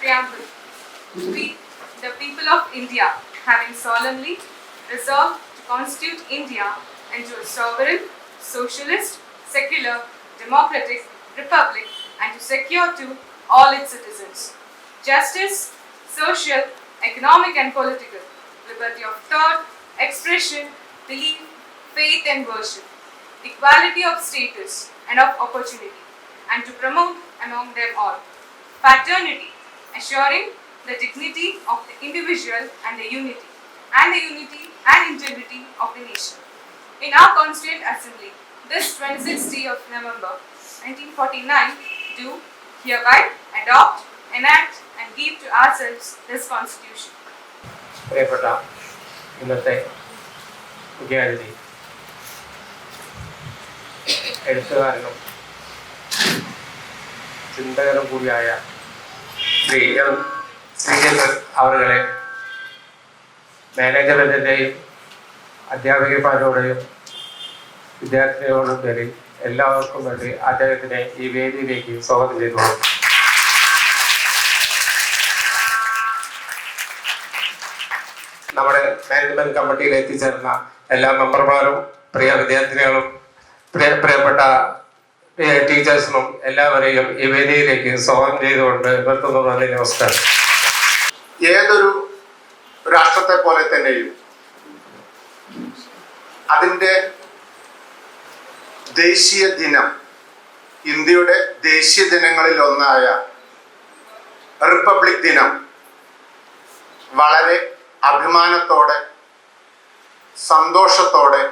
Preamble. We, the people of India, having solemnly resolved to constitute India into a sovereign, socialist, secular, democratic republic and to secure to all its citizens justice, social, economic and political, liberty of thought, expression, belief, faith and worship, equality of status and of opportunity, and to promote among them all fraternity, assuring the dignity of the individual and the unity and integrity of the nation. In our Constituent Assembly, this 26th day of November 1949, do hereby adopt, enact and give to ourselves this Constitution. പ്രിയപ്പെട്ട ഇന്നത്തെ മുഖ്യാതിഥി എഴുത്തുകാരനും ചിന്തകനും കൂടിയായ ശ്രീ ശ്രീചന്ദ്രൻ അവരുടെ മാനേജ്മെൻറ്റിൻ്റെയും അധ്യാപകന്മാരോടെയും വിദ്യാർത്ഥികളോടും പേരിൽ എല്ലാവർക്കും വേണ്ടി അദ്ദേഹത്തിനെ ഈ വേദിയിലേക്ക് സ്വാഗതം ചെയ്തു. നമ്മുടെ മാനേജ്മെന്റ് കമ്മിറ്റിയിൽ എത്തിച്ചേർന്ന എല്ലാ മെമ്പർമാരും, പ്രിയ വിദ്യാർത്ഥിനികളും, പ്രിയപ്പെട്ട ടീച്ചേഴ്സിനും എല്ലാവരെയും ഈ വേദിയിലേക്ക് സ്വാഗതം ചെയ്തുകൊണ്ട് നിർത്തുന്നു. നന്ദി, നമസ്കാരം. ഏതൊരു രാഷ്ട്രത്തെ പോലെ തന്നെയും അതിൻ്റെ ദേശീയ ദിനം, ഇന്ത്യയുടെ ദേശീയ ദിനങ്ങളിൽ ഒന്നായ റിപ്പബ്ലിക് ദിനം വളരെ അഭിമാനത്തോടെ സന്തോഷത്തോടെ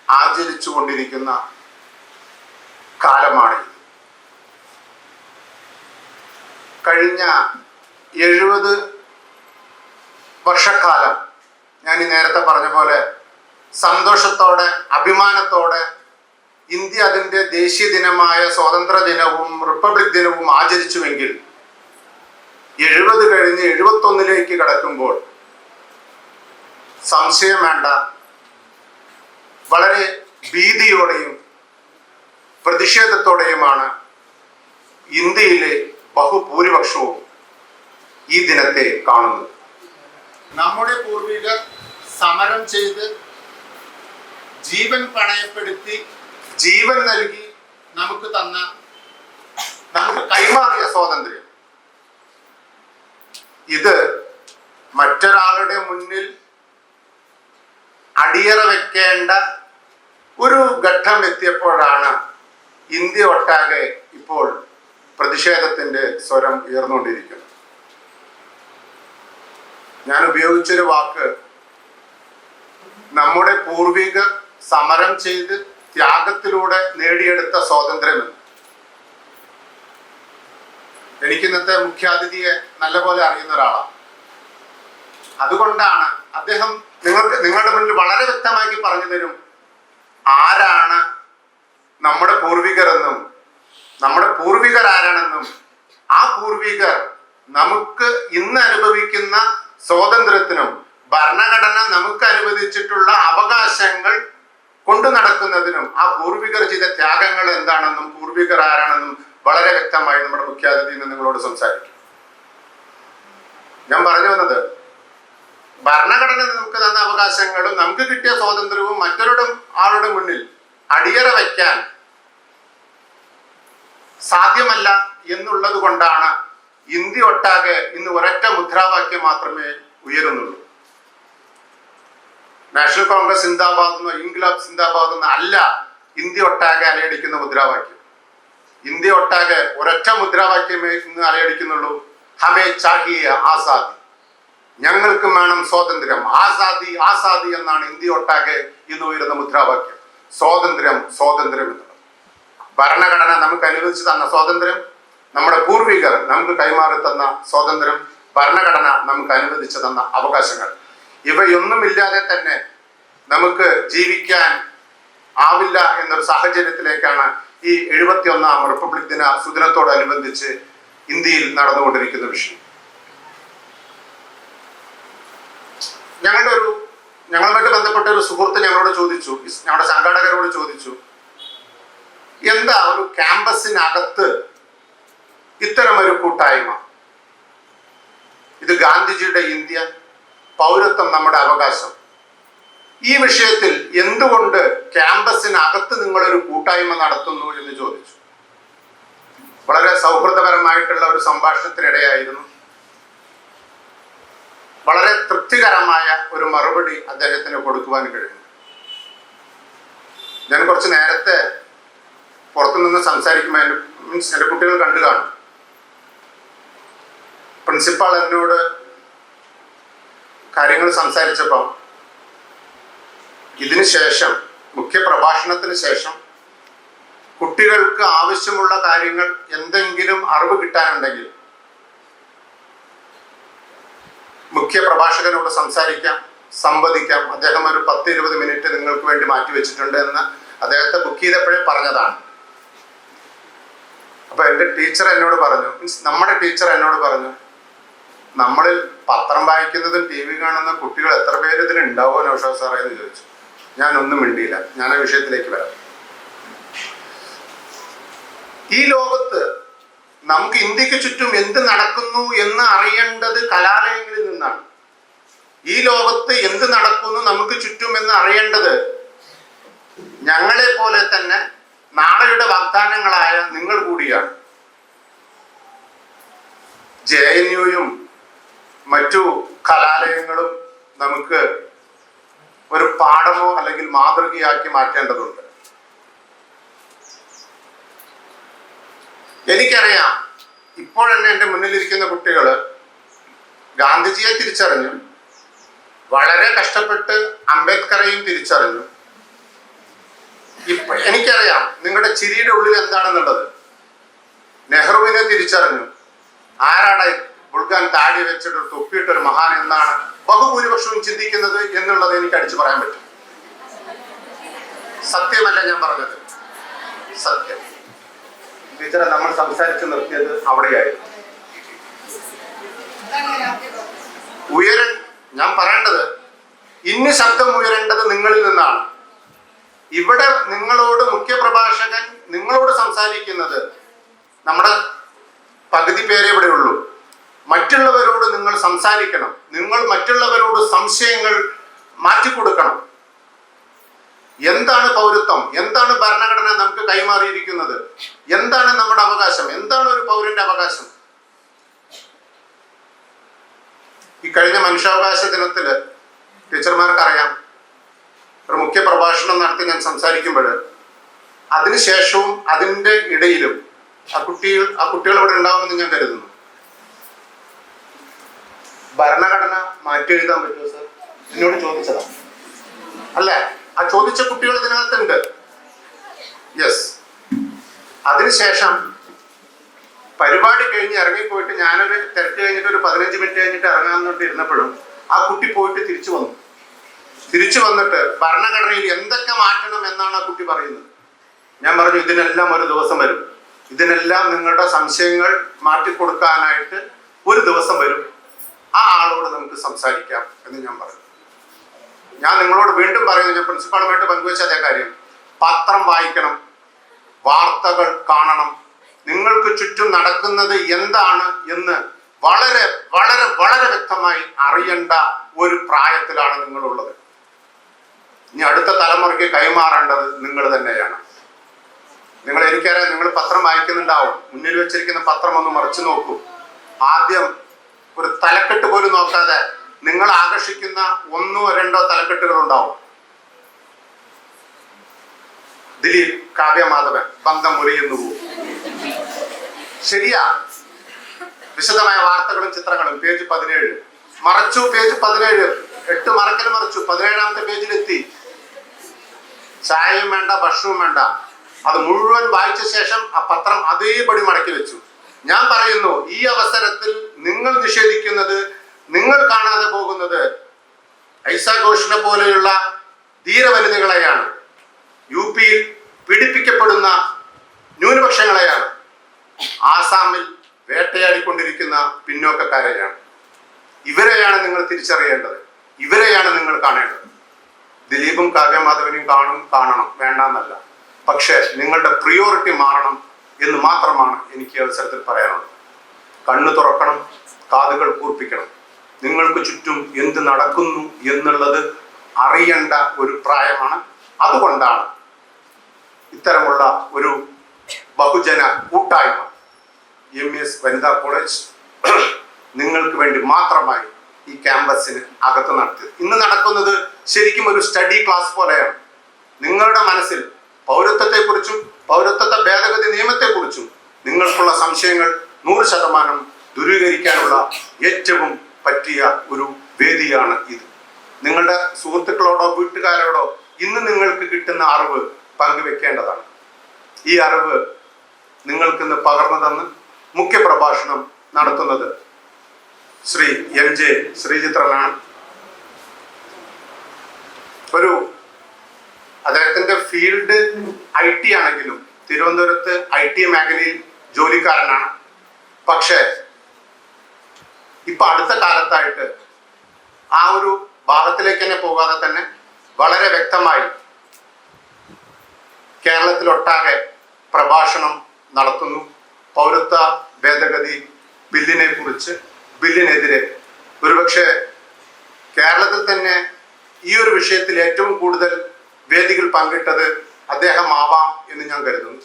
ആചരിച്ചു കൊണ്ടിരിക്കുന്ന കാലമാണ്. കഴിഞ്ഞ 70 വർഷക്കാലം ഞാൻ ഈ നേരത്തെ പറഞ്ഞ പോലെ സന്തോഷത്തോടെ അഭിമാനത്തോടെ ഇന്ത്യ അതിൻ്റെ ദേശീയ ദിനമായ സ്വാതന്ത്ര്യ ദിനവും റിപ്പബ്ലിക് ദിനവും ആചരിച്ചുവെങ്കിൽ 70 കഴിഞ്ഞ് 71 കടക്കുമ്പോൾ സംശയം വേണ്ട, വളരെ ഭീതിയോടെയും പ്രതിഷേധത്തോടെയുമാണ് ഇന്ത്യയിലെ ബഹുഭൂരിപക്ഷവും ഈ ദിനത്തെ കാണുന്നത്. നമ്മുടെ പൂർവികർ സമരം ചെയ്ത് ജീവൻ പണയപ്പെടുത്തി ജീവൻ നൽകി നമുക്ക് കൈമാറിയ സ്വാതന്ത്ര്യം, ഇത് മറ്റൊരാളുടെ മുന്നിൽ അടിയറ വെക്കേണ്ട ഒരു ഘട്ടം എത്തിയപ്പോഴാണ് ഇന്ത്യ ഒട്ടാകെ ഇപ്പോൾ പ്രതിഷേധത്തിന്റെ സ്വരം ഉയർന്നുകൊണ്ടിരിക്കുന്നത്. ഞാൻ ഉപയോഗിച്ചൊരു വാക്ക് നമ്മുടെ പൂർവികർ സമരം ചെയ്ത് ത്യാഗത്തിലൂടെ നേടിയെടുത്ത സ്വാതന്ത്ര്യമെന്ന്. എനിക്ക് ഇന്നത്തെ മുഖ്യാതിഥിയെ നല്ലപോലെ അറിയുന്ന ഒരാളാണ്. അതുകൊണ്ടാണ് അദ്ദേഹം നിങ്ങളുടെ മുന്നിൽ വളരെ വ്യക്തമാക്കി പറഞ്ഞു തരും ആരാണ് നമ്മുടെ പൂർവികരെന്നും നമ്മുടെ പൂർവികർ ആരാണെന്നും ആ പൂർവികർ നമുക്ക് ഇന്ന് അനുഭവിക്കുന്ന സ്വാതന്ത്ര്യത്തിനും ഭരണഘടന നമുക്ക് അനുവദിച്ചിട്ടുള്ള അവകാശങ്ങൾ കൊണ്ടു നടക്കുന്നതിനും ആ പൂർവികർ ചെയ്ത ത്യാഗങ്ങൾ എന്താണെന്നും പൂർവികർ ആരാണെന്നും വളരെ വ്യക്തമായി നമ്മുടെ മുഖ്യാതിഥി ഇന്ന് നിങ്ങളോട് സംസാരിക്കും. ഞാൻ പറഞ്ഞു വന്നത്, ഭരണഘടന നമുക്ക് തന്ന അവകാശങ്ങളും നമുക്ക് കിട്ടിയ സ്വാതന്ത്ര്യവും മറ്റൊരു ആളുടെ മുന്നിൽ അടിയറ വയ്ക്കാൻ സാധ്യമല്ല എന്നുള്ളത് കൊണ്ടാണ് ഇന്ത്യ ഒട്ടാകെ ഇന്ന് ഒരൊറ്റ മുദ്രാവാക്യം മാത്രമേ ഉയരുന്നുള്ളൂ. നാഷണൽ കോൺഗ്രസ് സിന്ദാബാദ് എന്നോ ഇൻക്ലാബ് സിന്ദാബാദ് എന്നോ അല്ല ഇന്ത്യ ഒട്ടാകെ അലയടിക്കുന്ന മുദ്രാവാക്യം. ഇന്ത്യ ഒട്ടാകെ ഒരൊറ്റ മുദ്രാവാക്യമേ ഇന്ന് അലയടിക്കുന്നുള്ളൂ. ഹമേ ചാഹിയെ ആസാദി, ഞങ്ങൾക്ക് വേണം സ്വാതന്ത്ര്യം. ആസാദി ആസാദി എന്നാണ് ഇന്ത്യ ഒട്ടാകെ ഇന്ന് ഉയരുന്ന മുദ്രാവാക്യം. സ്വാതന്ത്ര്യം സ്വാതന്ത്ര്യം എന്നുള്ളത് ഭരണഘടന നമുക്ക് അനുവദിച്ചു തന്ന സ്വാതന്ത്ര്യം, നമ്മുടെ പൂർവികർ നമുക്ക് കൈമാറി തന്ന സ്വാതന്ത്ര്യം, ഭരണഘടന നമുക്ക് അനുവദിച്ചു തന്ന അവകാശങ്ങൾ, ഇവയൊന്നുമില്ലാതെ തന്നെ നമുക്ക് ജീവിക്കാൻ ആവില്ല എന്നൊരു സാഹചര്യത്തിലേക്കാണ് ഈ 71ാം റിപ്പബ്ലിക് ദിന സുദിനത്തോടനുബന്ധിച്ച് ഇന്ത്യയിൽ നടന്നുകൊണ്ടിരിക്കുന്ന വിഷയം. ഞങ്ങളുമായിട്ട് ബന്ധപ്പെട്ട ഒരു സുഹൃത്ത് ഞങ്ങളോട് ചോദിച്ചു, ഞങ്ങളുടെ സംഘാടകരോട് ചോദിച്ചു, എന്താ ഒരു ക്യാമ്പസിനകത്ത് ഇത്തരമൊരു കൂട്ടായ്മ, ഇത് ഗാന്ധിജിയുടെ ഇന്ത്യ, പൗരത്വം നമ്മുടെ അവകാശം. ഈ വിഷയത്തിൽ എന്തുകൊണ്ട് ക്യാമ്പസിനകത്ത് നിങ്ങളൊരു കൂട്ടായ്മ നടത്തുന്നു എന്ന് ചോദിച്ചു. വളരെ സൗഹൃദപരമായിട്ടുള്ള ഒരു സംഭാഷണത്തിനിടെയായിരുന്നു. വളരെ തൃപ്തികരമായ ഒരു മറുപടി അദ്ദേഹത്തിന് കൊടുക്കുവാൻ കഴിഞ്ഞു. ഞാൻ കുറച്ച് നേരത്തെ പുറത്തുനിന്ന് സംസാരിക്കുമ്പോൾ എൻ്റെ കുട്ടികൾ കണ്ടു കാണും. പ്രിൻസിപ്പാൾ എന്നോട് കാര്യങ്ങൾ സംസാരിച്ചപ്പോൾ ഇതിന് ശേഷം, മുഖ്യ പ്രഭാഷണത്തിന് ശേഷം കുട്ടികൾക്ക് ആവശ്യമുള്ള കാര്യങ്ങൾ എന്തെങ്കിലും അറിവ് കിട്ടാനുണ്ടെങ്കിൽ മുഖ്യ പ്രഭാഷകനോട് സംസാരിക്കാം, സംവദിക്കാം. അദ്ദേഹം ഒരു 10-20 മിനിറ്റ് നിങ്ങൾക്ക് വേണ്ടി മാറ്റിവെച്ചിട്ടുണ്ട് എന്ന് അദ്ദേഹത്തെ ബുക്ക് ചെയ്തപ്പോഴേ പറഞ്ഞതാണ്. അപ്പൊ എൻ്റെ ടീച്ചർ എന്നോട് പറഞ്ഞു, നമ്മുടെ ടീച്ചർ എന്നോട് പറഞ്ഞു, നമ്മളിൽ പത്രം വായിക്കുന്നതും ടി വി കാണുന്ന കുട്ടികൾ എത്ര പേര് ഇതിന് ഉണ്ടാവുമോ നൗഷാദ് സാറേ എന്ന് ചോദിച്ചു. ഞാനൊന്നും മിണ്ടിയില്ല. ഞാൻ ആ വിഷയത്തിലേക്ക് വരാം. ഈ ലോകത്ത് നമുക്ക് ഇന്ത്യക്ക് ചുറ്റും എന്ത് നടക്കുന്നു എന്ന് അറിയേണ്ടത് കലാലയങ്ങളിൽ നിന്നാണ്. ഈ ലോകത്ത് എന്ത് നടക്കുന്നു നമുക്ക് ചുറ്റും എന്ന് അറിയേണ്ടത് ഞങ്ങളെ പോലെ തന്നെ നാളെയുടെ വാഗ്ദാനങ്ങളായ നിങ്ങൾ കൂടിയാണ്. JNUയും മറ്റു കലാലയങ്ങളും നമുക്ക് ഒരു പാഠമോ അല്ലെങ്കിൽ മാതൃകയാക്കി മാറ്റേണ്ടതുണ്ട്. എനിക്കറിയാം, ഇപ്പോൾ തന്നെ എൻ്റെ മുന്നിലിരിക്കുന്ന കുട്ടികൾ ഗാന്ധിജിയെ തിരിച്ചറിഞ്ഞു, വളരെ കഷ്ടപ്പെട്ട് അംബേദ്കറെയും തിരിച്ചറിഞ്ഞു. എനിക്കറിയാം നിങ്ങളുടെ ചിരിയുടെ ഉള്ളിൽ എന്താണെന്നുള്ളത്. നെഹ്റുവിനെ തിരിച്ചറിഞ്ഞു. ആരാടെ ബുൾഗാൻ താടി വെച്ചിട്ട് തൊപ്പിയിട്ടൊരു മഹാൻ എന്നാണ് ബഹുഭൂരിപക്ഷവും ചിന്തിക്കുന്നത് എന്നുള്ളത് എനിക്ക് അടിച്ചു പറയാൻ പറ്റും. സത്യമല്ല ഞാൻ പറഞ്ഞത്, സത്യം. ടീച്ചറെ, നമ്മൾ സംസാരിച്ച് നിർത്തിയത് അവിടെയായിരുന്നു. ഞാൻ പറയേണ്ടത്, ഇനി ശബ്ദം ഉയരേണ്ടത് നിങ്ങളിൽ നിന്നാണ്. ഇവിടെ നിങ്ങളോട് മുഖ്യപ്രഭാഷകൻ നിങ്ങളോട് സംസാരിക്കുന്നത് നമ്മുടെ പകുതി പേരെ ഇവിടെ ഉള്ളൂ. മറ്റുള്ളവരോട് നിങ്ങൾ സംസാരിക്കണം. നിങ്ങൾ മറ്റുള്ളവരോട് സംശയങ്ങൾ മാറ്റിക്കൊടുക്കണം. എന്താണ് പൗരത്വം? എന്താണ് ഭരണഘടന നമുക്ക് കൈമാറിയിരിക്കുന്നത്? എന്താണ് നമ്മുടെ അവകാശം? എന്താണ് ഒരു പൗരന്റെ അവകാശം? ഈ കഴിഞ്ഞ മനുഷ്യാവകാശ ദിനത്തില് ടീച്ചർമാർക്കറിയാം, ഒരു മുഖ്യ പ്രഭാഷണം നടത്തി ഞാൻ സംസാരിക്കുമ്പോൾ അതിനുശേഷവും അതിൻ്റെ ഇടയിലും ആ കുട്ടികൾ ഇവിടെ ഉണ്ടാവുമെന്ന് ഞാൻ കരുതുന്നു. ഭരണഘടന മാറ്റി എഴുതാൻ പറ്റുമോ സർ? എന്നോട് ചോദിച്ചതാ അല്ലേ? ആ ചോദിച്ച കുട്ടികൾ ഇതിനകത്തുണ്ട്. യെസ്. അതിനുശേഷം പരിപാടി കഴിഞ്ഞ് ഇറങ്ങിപ്പോയിട്ട് ഞാനൊരു തിരക്ക് കഴിഞ്ഞിട്ട് ഒരു 15 മിനിറ്റ് കഴിഞ്ഞിട്ട് ഇറങ്ങാമെന്നോട്ട് ഇരുന്നപ്പോഴും ആ കുട്ടി പോയിട്ട് തിരിച്ചു വന്നു. തിരിച്ചു വന്നിട്ട് ഭരണഘടനയിൽ എന്തൊക്കെ മാറ്റണം എന്നാണ് ആ കുട്ടി പറയുന്നത്. ഞാൻ പറഞ്ഞു, ഇതിനെല്ലാം ഒരു ദിവസം വരും. ഇതിനെല്ലാം നിങ്ങളുടെ സംശയങ്ങൾ മാറ്റിക്കൊടുക്കാനായിട്ട് ഒരു ദിവസം വരും. ആ ആളോട് നമുക്ക് സംസാരിക്കാം എന്ന് ഞാൻ പറഞ്ഞു. ഞാൻ നിങ്ങളോട് വീണ്ടും പറയുന്നു, ഞാൻ പ്രിൻസിപ്പാളുമായിട്ട് പങ്കുവെച്ച അതേ കാര്യം. പത്രം വായിക്കണം, വാർത്തകൾ കാണണം. നിങ്ങൾക്ക് ചുറ്റും നടക്കുന്നത് എന്താണ് എന്ന് വളരെ വളരെ വളരെ വ്യക്തമായി അറിയേണ്ട ഒരു പ്രായത്തിലാണ് നിങ്ങളുള്ളത്. ഇനി അടുത്ത തലമുറയ്ക്ക് കൈമാറേണ്ടത് നിങ്ങൾ തന്നെയാണ്. എനിക്കറിയാം, നിങ്ങൾ പത്രം വായിക്കുന്നുണ്ടാവും. മുന്നിൽ വെച്ചിരിക്കുന്ന പത്രം ഒന്ന് മറിച്ചു നോക്കൂ. ആദ്യം ഒരു തലക്കെട്ട് പോലും നോക്കാതെ നിങ്ങൾ ആകർഷിക്കുന്ന 1-2 തലക്കെട്ടുകൾ ഉണ്ടാവും. ദിലീപ് കാവ്യമാധവൻ ബന്ധം മുറിയുന്നു പോകും. ശരിയാ. വിശദമായ വാർത്തകളും ചിത്രങ്ങളും പേജ് 17 മറച്ചു. പേജ് 17 8 മറക്കൽ മറിച്ചു. 17ാമത്തെ പേജിലെത്തി. ചായയും വേണ്ട, ഭക്ഷണവും വേണ്ട. അത് മുഴുവൻ വായിച്ച ശേഷം ആ പത്രം അതേപടി മടക്കി വെച്ചു. ഞാൻ പറയുന്നു, ഈ അവസരത്തിൽ നിങ്ങൾ നിഷേധിക്കുന്നത്, നിങ്ങൾ കാണാതെ പോകുന്നത് ഐസ ഘോഷിനെ പോലെയുള്ള ധീരവനിതകളെയാണ്. UPയിൽ പീഡിപ്പിക്കപ്പെടുന്ന ന്യൂനപക്ഷങ്ങളെയാണ്. ആസാമിൽ വേട്ടയാടിക്കൊണ്ടിരിക്കുന്ന പിന്നോക്കക്കാരെയാണ്. ഇവരെയാണ് നിങ്ങൾ തിരിച്ചറിയേണ്ടത്. ഇവരെയാണ് നിങ്ങൾ കാണേണ്ടത്. ദിലീപും കാവ്യമാധവനെയും കാണണം, വേണ്ടെന്നല്ല. പക്ഷെ നിങ്ങളുടെ പ്രിയോറിറ്റി മാറണം എന്ന് മാത്രമാണ് എനിക്ക് അവസരത്തിൽ പറയാനുള്ളത്. കണ്ണു തുറക്കണം, കാതുകൾ കൂർപ്പിക്കണം. നിങ്ങൾക്ക് ചുറ്റും എന്ത് നടക്കുന്നു എന്നുള്ളത് അറിയേണ്ട ഒരു പ്രായമാണ്. അതുകൊണ്ടാണ് ഇത്തരമുള്ള ഒരു ബഹുജന കൂട്ടായ്മ MES വനിതാ കോളേജ് നിങ്ങൾക്ക് വേണ്ടി മാത്രമായി ഈ ക്യാമ്പസിന് അകത്ത് നടത്തിയത്. ഇന്ന് നടക്കുന്നത് ശരിക്കും ഒരു സ്റ്റഡി ക്ലാസ് പോലെയാണ്. നിങ്ങളുടെ മനസ്സിൽ പൗരത്വത്തെക്കുറിച്ചും പൗരത്വ ഭേദഗതി നിയമത്തെക്കുറിച്ചും നിങ്ങൾക്കുള്ള സംശയങ്ങൾ 100% ദൂരീകരിക്കാനുള്ള ഏറ്റവും പറ്റിയ ഒരു വേദിയാണ് ഇത്. നിങ്ങളുടെ സുഹൃത്തുക്കളോടോ വീട്ടുകാരോടോ ഇന്ന് നിങ്ങൾക്ക് കിട്ടുന്ന അറിവ് പങ്കുവെക്കേണ്ടതാണ്. ഈ അറിവ് നിങ്ങൾക്കിന്ന് പകർന്നു തന്ന് മുഖ്യപ്രഭാഷണം നടത്തുന്നത് ശ്രീ MJ ശ്രീചിത്രനാണ്. അദ്ദേഹത്തിന്റെ ഫീൽഡ് IT ആണെങ്കിലും തിരുവനന്തപുരത്ത് IT മേഖലയിൽ ജോലിക്കാരനാണ്. പക്ഷേ ഇപ്പൊ അടുത്ത കാലത്തായിട്ട് ആ ഒരു ഭാഗത്തിലേക്ക് തന്നെ പോകാതെ തന്നെ വളരെ വ്യക്തമായി കേരളത്തിലൊട്ടാകെ പ്രഭാഷണം നടത്തുന്നു. പൗരത്വ ഭേദഗതി ബില്ലിനെതിരെ ഒരുപക്ഷെ കേരളത്തിൽ തന്നെ ഈ ഒരു വിഷയത്തിൽ ഏറ്റവും കൂടുതൽ വേദികൾ പങ്കിട്ടത് അദ്ദേഹമാവാം എന്ന് ഞാൻ കരുതുന്നു.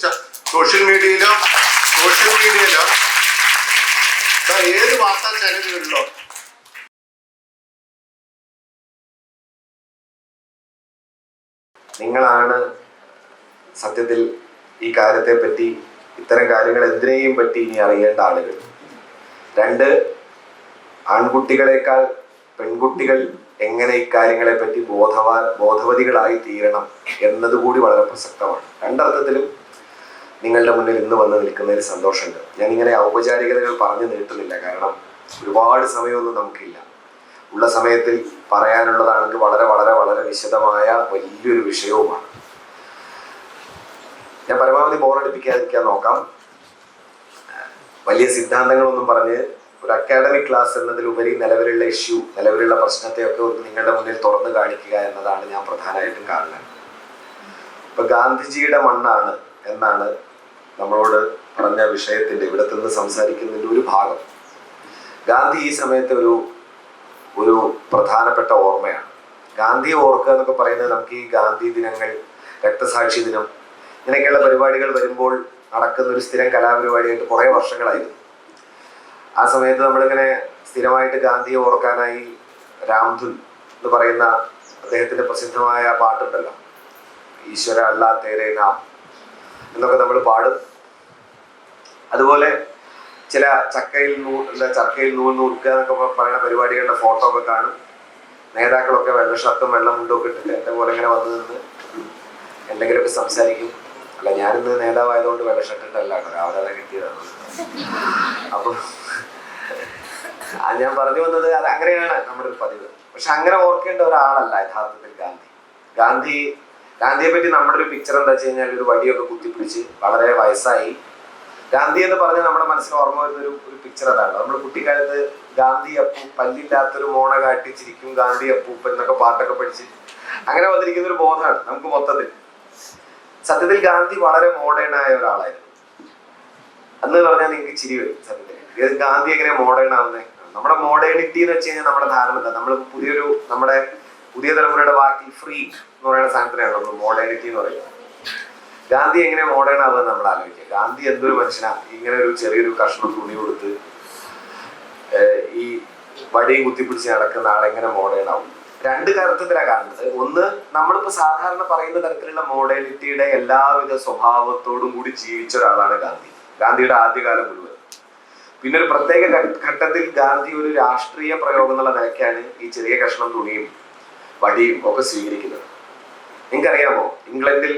സോഷ്യൽ മീഡിയയിലോ ഏത് വാർത്താ ചാനലുകളിലോ നിങ്ങളാണ് സത്യത്തിൽ ഈ കാര്യത്തെ പറ്റി, ഇത്തരം കാര്യങ്ങൾ എന്തിനേയും പറ്റി ഇനി അറിയേണ്ട ആളുകൾ. 2, ആൺകുട്ടികളെക്കാൾ പെൺകുട്ടികൾ എങ്ങനെ ഇക്കാര്യങ്ങളെ പറ്റി ബോധവതികളായി തീരണം എന്നതുകൂടി വളരെ പ്രസക്തമാണ്. 2 അർത്ഥത്തിലും നിങ്ങളുടെ മുന്നിൽ ഇന്ന് വന്ന് നിൽക്കുന്നതിൽ സന്തോഷമുണ്ട്. ഞാനിങ്ങനെ ഔപചാരികതകൾ പറഞ്ഞു നീട്ടുന്നില്ല, കാരണം ഒരുപാട് സമയമൊന്നും നമുക്കില്ല. ഉള്ള സമയത്തിൽ പറയാനുള്ളതാണെങ്കിൽ വളരെ വളരെ വളരെ വിശദമായ വലിയൊരു വിഷയവുമാണ്. ഞാൻ പരമാവധി ബോറടിപ്പിക്കാതിരിക്കാൻ നോക്കാം. വലിയ സിദ്ധാന്തങ്ങളൊന്നും പറഞ്ഞ് ഒരു അക്കാഡമിക് ക്ലാസ് എന്നതിലുപരി നിലവിലുള്ള പ്രശ്നത്തെയൊക്കെ നിങ്ങളുടെ മുന്നിൽ തുറന്നു കാണിക്കുക എന്നതാണ് ഞാൻ പ്രധാനമായിട്ടും കാണുന്നത്. ഇപ്പൊ ഗാന്ധിജിയുടെ മണ്ണാണ് എന്നാണ് നമ്മളോട് പറഞ്ഞ വിഷയത്തിന്റെ ഇവിടത്തു നിന്ന് സംസാരിക്കുന്നതിന്റെ ഒരു ഭാഗം. ഗാന്ധി ഈ സമയത്ത് ഒരു പ്രധാനപ്പെട്ട ഓർമ്മയാണ്. ഗാന്ധിയെ ഓർക്കുക എന്നൊക്കെ പറയുന്നത് നമുക്ക് ഈ ഗാന്ധി ദിനങ്ങൾ, രക്തസാക്ഷി ദിനം, ഇങ്ങനെയൊക്കെയുള്ള പരിപാടികൾ വരുമ്പോൾ നടക്കുന്ന ഒരു സ്ഥിരം കലാപരിപാടിയായിട്ട് കുറേ വർഷങ്ങളായിരുന്നു. ആ സമയത്ത് നമ്മളിങ്ങനെ സ്ഥിരമായിട്ട് ഗാന്ധിയെ ഓർക്കാനായി രാംധുൻ എന്ന് പറയുന്ന അദ്ദേഹത്തിന്റെ പ്രസിദ്ധമായ പാട്ടുണ്ടല്ലോ, ഈശ്വര അല്ലാ തേരേ നാം എന്നൊക്കെ നമ്മൾ പാടും. അതുപോലെ ചില ചർക്കയിൽ നൂൽ നൂർക്കുക എന്നൊക്കെ പറയുന്ന പരിപാടികളുടെ ഫോട്ടോ ഒക്കെ കാണും. നേതാക്കളൊക്കെ വെള്ള ഷർട്ടും വെള്ള മുണ്ടും ഒക്കെ ഇട്ടിട്ട് എൻ്റെ പോലെ ഇങ്ങനെ വന്നു നിന്ന് എന്തെങ്കിലുമൊക്കെ സംസാരിക്കും. അല്ല, ഞാനിന്ന് നേതാവായതുകൊണ്ട് വെള്ള ഷർട്ട് ഇട്ടല്ല കേട്ടോ, രാവിലെ കിട്ടിയതാണ്. അപ്പൊ ഞാൻ പറഞ്ഞു വന്നത് അത് അങ്ങനെയാണ് നമ്മുടെ ഒരു പതിവ്. പക്ഷെ അങ്ങനെ ഓർക്കേണ്ട ഒരാളല്ല യഥാർത്ഥത്തിൽ ഗാന്ധിയെ പറ്റി നമ്മുടെ ഒരു പിക്ചർ എന്താ വെച്ച് കഴിഞ്ഞാൽ ഒരു വടിയൊക്കെ കുത്തിപ്പിടിച്ച് വളരെ വയസ്സായി. ഗാന്ധി എന്ന് പറഞ്ഞാൽ നമ്മുടെ മനസ്സിൽ ഓർമ്മ വരുന്ന ഒരു പിക്ചർ അതാണ്. നമ്മൾ കുട്ടിക്കാലത്ത് ഗാന്ധി അപ്പൂ, പല്ലില്ലാത്തൊരു മോണ കാട്ടിച്ചിരിക്കും ഗാന്ധി അപ്പൂപ്പൻ എന്നൊക്കെ പാട്ടൊക്കെ പഠിച്ച് അങ്ങനെ വന്നിരിക്കുന്ന ഒരു ബോധമാണ് നമുക്ക് മൊത്തത്തിൽ. സത്യത്തിൽ ഗാന്ധി വളരെ മോഡേൺ ആയ ഒരാളായിരുന്നു. അന്ന് പറഞ്ഞാൽ നിങ്ങൾക്ക് ചിരി വരും. സത്യത്തിൽ ഗാന്ധി എങ്ങനെ മോഡേൺ ആവുന്നത്? നമ്മുടെ മോഡേണിറ്റി എന്ന് വെച്ച് കഴിഞ്ഞാൽ നമ്മുടെ ധാരണ എന്താ? നമ്മൾ നമ്മുടെ പുതിയ തലമുറയുടെ വാക്കിൽ ഫ്രീ എന്ന് പറയുന്ന സാധനത്തിനാണ് നമ്മൾ മോഡേണിറ്റി എന്ന് പറയുന്നത്. ഗാന്ധി എങ്ങനെ മോഡേൺ ആവുക നമ്മൾ ആലോചിക്കുക. ഗാന്ധി എന്തൊരു മനുഷ്യനാണ്, ഇങ്ങനെ ഒരു ചെറിയൊരു കഷ്ണം തുണി കൊടുത്ത് ഈ വടിയും കുത്തിപ്പിടിച്ച് നടക്കുന്ന ആളെങ്ങനെ മോഡേൺ ആവും? 2 അർത്ഥത്തിലാണ് കാണുന്നത്. ഒന്ന്, നമ്മളിപ്പോ സാധാരണ പറയുന്ന തരത്തിലുള്ള മോഡേണിറ്റിയുടെ എല്ലാവിധ സ്വഭാവത്തോടും കൂടി ജീവിച്ച ഒരാളാണ് ഗാന്ധിയുടെ ആദ്യകാലം മുഴുവൻ. പിന്നെ ഒരു പ്രത്യേക ഘട്ടത്തിൽ ഗാന്ധി ഒരു രാഷ്ട്രീയ പ്രയോഗം എന്നുള്ള നിലയ്ക്കാണ് ഈ ചെറിയ കഷ്ണം തുണിയും വടിയും ഒക്കെ സ്വീകരിക്കുന്നത്. നിങ്ങൾക്കറിയാമോ, ഇംഗ്ലണ്ടിൽ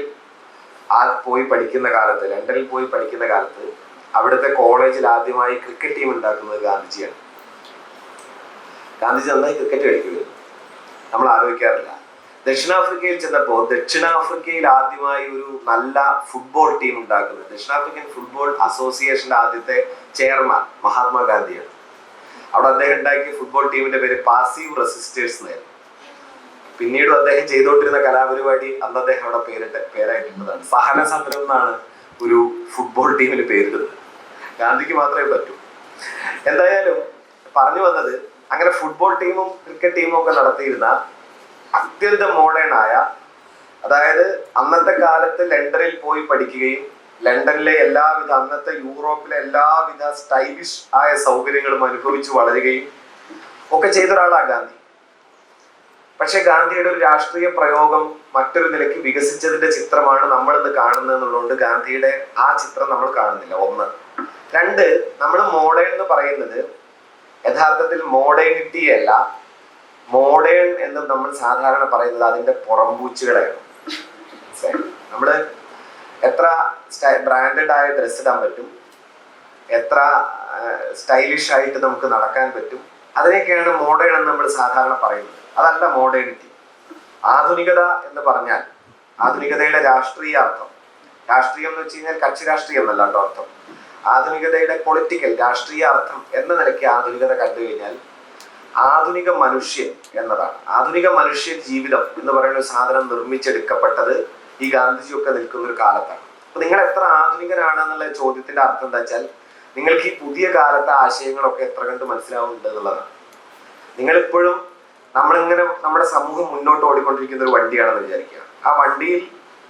പോയി പഠിക്കുന്ന കാലത്ത്, ലണ്ടനിൽ പോയി പഠിക്കുന്ന കാലത്ത് അവിടുത്തെ കോളേജിൽ ആദ്യമായി ക്രിക്കറ്റ് ടീം ഉണ്ടാക്കുന്നത് ഗാന്ധിജിയാണ്. ഗാന്ധിജി നന്നായി ക്രിക്കറ്റ് കളിക്കുകയായിരുന്നു. നമ്മൾ ആലോചിക്കാറില്ല. ദക്ഷിണാഫ്രിക്കയിൽ ചെന്നപ്പോൾ ദക്ഷിണാഫ്രിക്കയിൽ ആദ്യമായി ഒരു നല്ല ഫുട്ബോൾ ടീം ഉണ്ടാക്കുന്നത് ദക്ഷിണാഫ്രിക്കൻ ഫുട്ബോൾ അസോസിയേഷന്റെ ആദ്യത്തെ ചെയർമാൻ മഹാത്മാഗാന്ധിയാണ്. അവിടെ അദ്ദേഹം ഉണ്ടാക്കിയ ഫുട്ബോൾ ടീമിന്റെ പേര് പാസീവ് റെസിസ്റ്റേഴ്സ് എന്നായിരുന്നു. പിന്നീട് അദ്ദേഹം ചെയ്തുകൊണ്ടിരുന്ന കലാപരിപാടി അന്ന് അദ്ദേഹം അവിടെ പേരായിട്ടുള്ളതാണ്. സഹന സമരം എന്നാണ് ഒരു ഫുട്ബോൾ ടീമിന് പേരിടുന്നത്. ഗാന്ധിക്ക് മാത്രമേ പറ്റൂ. എന്തായാലും പറഞ്ഞു വന്നത്, അങ്ങനെ ഫുട്ബോൾ ടീമും ക്രിക്കറ്റ് ടീമും ഒക്കെ നടത്തിയിരുന്ന അത്യന്തം മോഡേൺ ആയ, അതായത് അന്നത്തെ കാലത്ത് ലണ്ടനിൽ പോയി പഠിക്കുകയും ലണ്ടനിലെ എല്ലാവിധ, അന്നത്തെ യൂറോപ്പിലെ എല്ലാവിധ സ്റ്റൈലിഷ് ആയ സൗകര്യങ്ങളും അനുഭവിച്ചു വളരുകയും ഒക്കെ ചെയ്ത ഒരാളാണ് ഗാന്ധി. പക്ഷെ ഗാന്ധിയുടെ ഒരു രാഷ്ട്രീയ പ്രയോഗം മറ്റൊരു നിലയ്ക്ക് വികസിച്ചതിന്റെ ചിത്രമാണ് നമ്മൾ ഇന്ന് കാണുന്നത് എന്നുള്ളതുകൊണ്ട് ഗാന്ധിയുടെ ആ ചിത്രം നമ്മൾ കാണുന്നില്ല. ഒന്ന്. രണ്ട്, നമ്മൾ മോഡേൺ എന്ന് പറയുന്നത് യഥാർത്ഥത്തിൽ മോഡേണിറ്റി അല്ല, മോഡേൺ എന്ന് നമ്മൾ സാധാരണ പറയുന്നത് അതിന്റെ പുറംപൂച്ചുകളാണ്. നമ്മള് എത്ര ബ്രാൻഡഡ് ആയ ഡ്രസ്സ് ഇടാൻ പറ്റും, എത്ര സ്റ്റൈലിഷ് ആയിട്ട് നമുക്ക് നടക്കാൻ പറ്റും, അതിനെയൊക്കെയാണ് മോഡേൺ എന്ന് നമ്മൾ സാധാരണ പറയുന്നത്. അതല്ല മോഡേണിറ്റി. ആധുനികത എന്ന് പറഞ്ഞാൽ ആധുനികതയുടെ രാഷ്ട്രീയ അർത്ഥം, രാഷ്ട്രീയം എന്ന് വെച്ച് കഴിഞ്ഞാൽ കക്ഷി രാഷ്ട്രീയം എന്നല്ല കേട്ടോ അർത്ഥം, ആധുനികതയുടെ പൊളിറ്റിക്കൽ രാഷ്ട്രീയ അർത്ഥം എന്ന നിലയ്ക്ക് ആധുനികത കണ്ടു കഴിഞ്ഞാൽ ആധുനിക മനുഷ്യൻ എന്നതാണ്. ആധുനിക മനുഷ്യ ജീവിതം എന്ന് പറയുന്ന ഒരു സാധനം നിർമ്മിച്ചെടുക്കപ്പെട്ടത് ഈ ഗാന്ധിജിയൊക്കെ നിൽക്കുന്ന ഒരു കാലത്താണ്. അപ്പൊ നിങ്ങൾ എത്ര ആധുനികനാണെന്നുള്ള ചോദ്യത്തിന്റെ അർത്ഥം എന്താ വെച്ചാൽ നിങ്ങൾക്ക് ഈ പുതിയ കാലത്തെ ആശയങ്ങളൊക്കെ എത്ര കണ്ട് മനസ്സിലാവുന്നുണ്ട് എന്നുള്ളതാണ്. നിങ്ങളിപ്പോഴും നമ്മളിങ്ങനെ നമ്മുടെ സമൂഹം മുന്നോട്ട് ഓടിക്കൊണ്ടിരിക്കുന്ന ഒരു വണ്ടിയാണെന്ന് വിചാരിക്കുക. ആ വണ്ടിയിൽ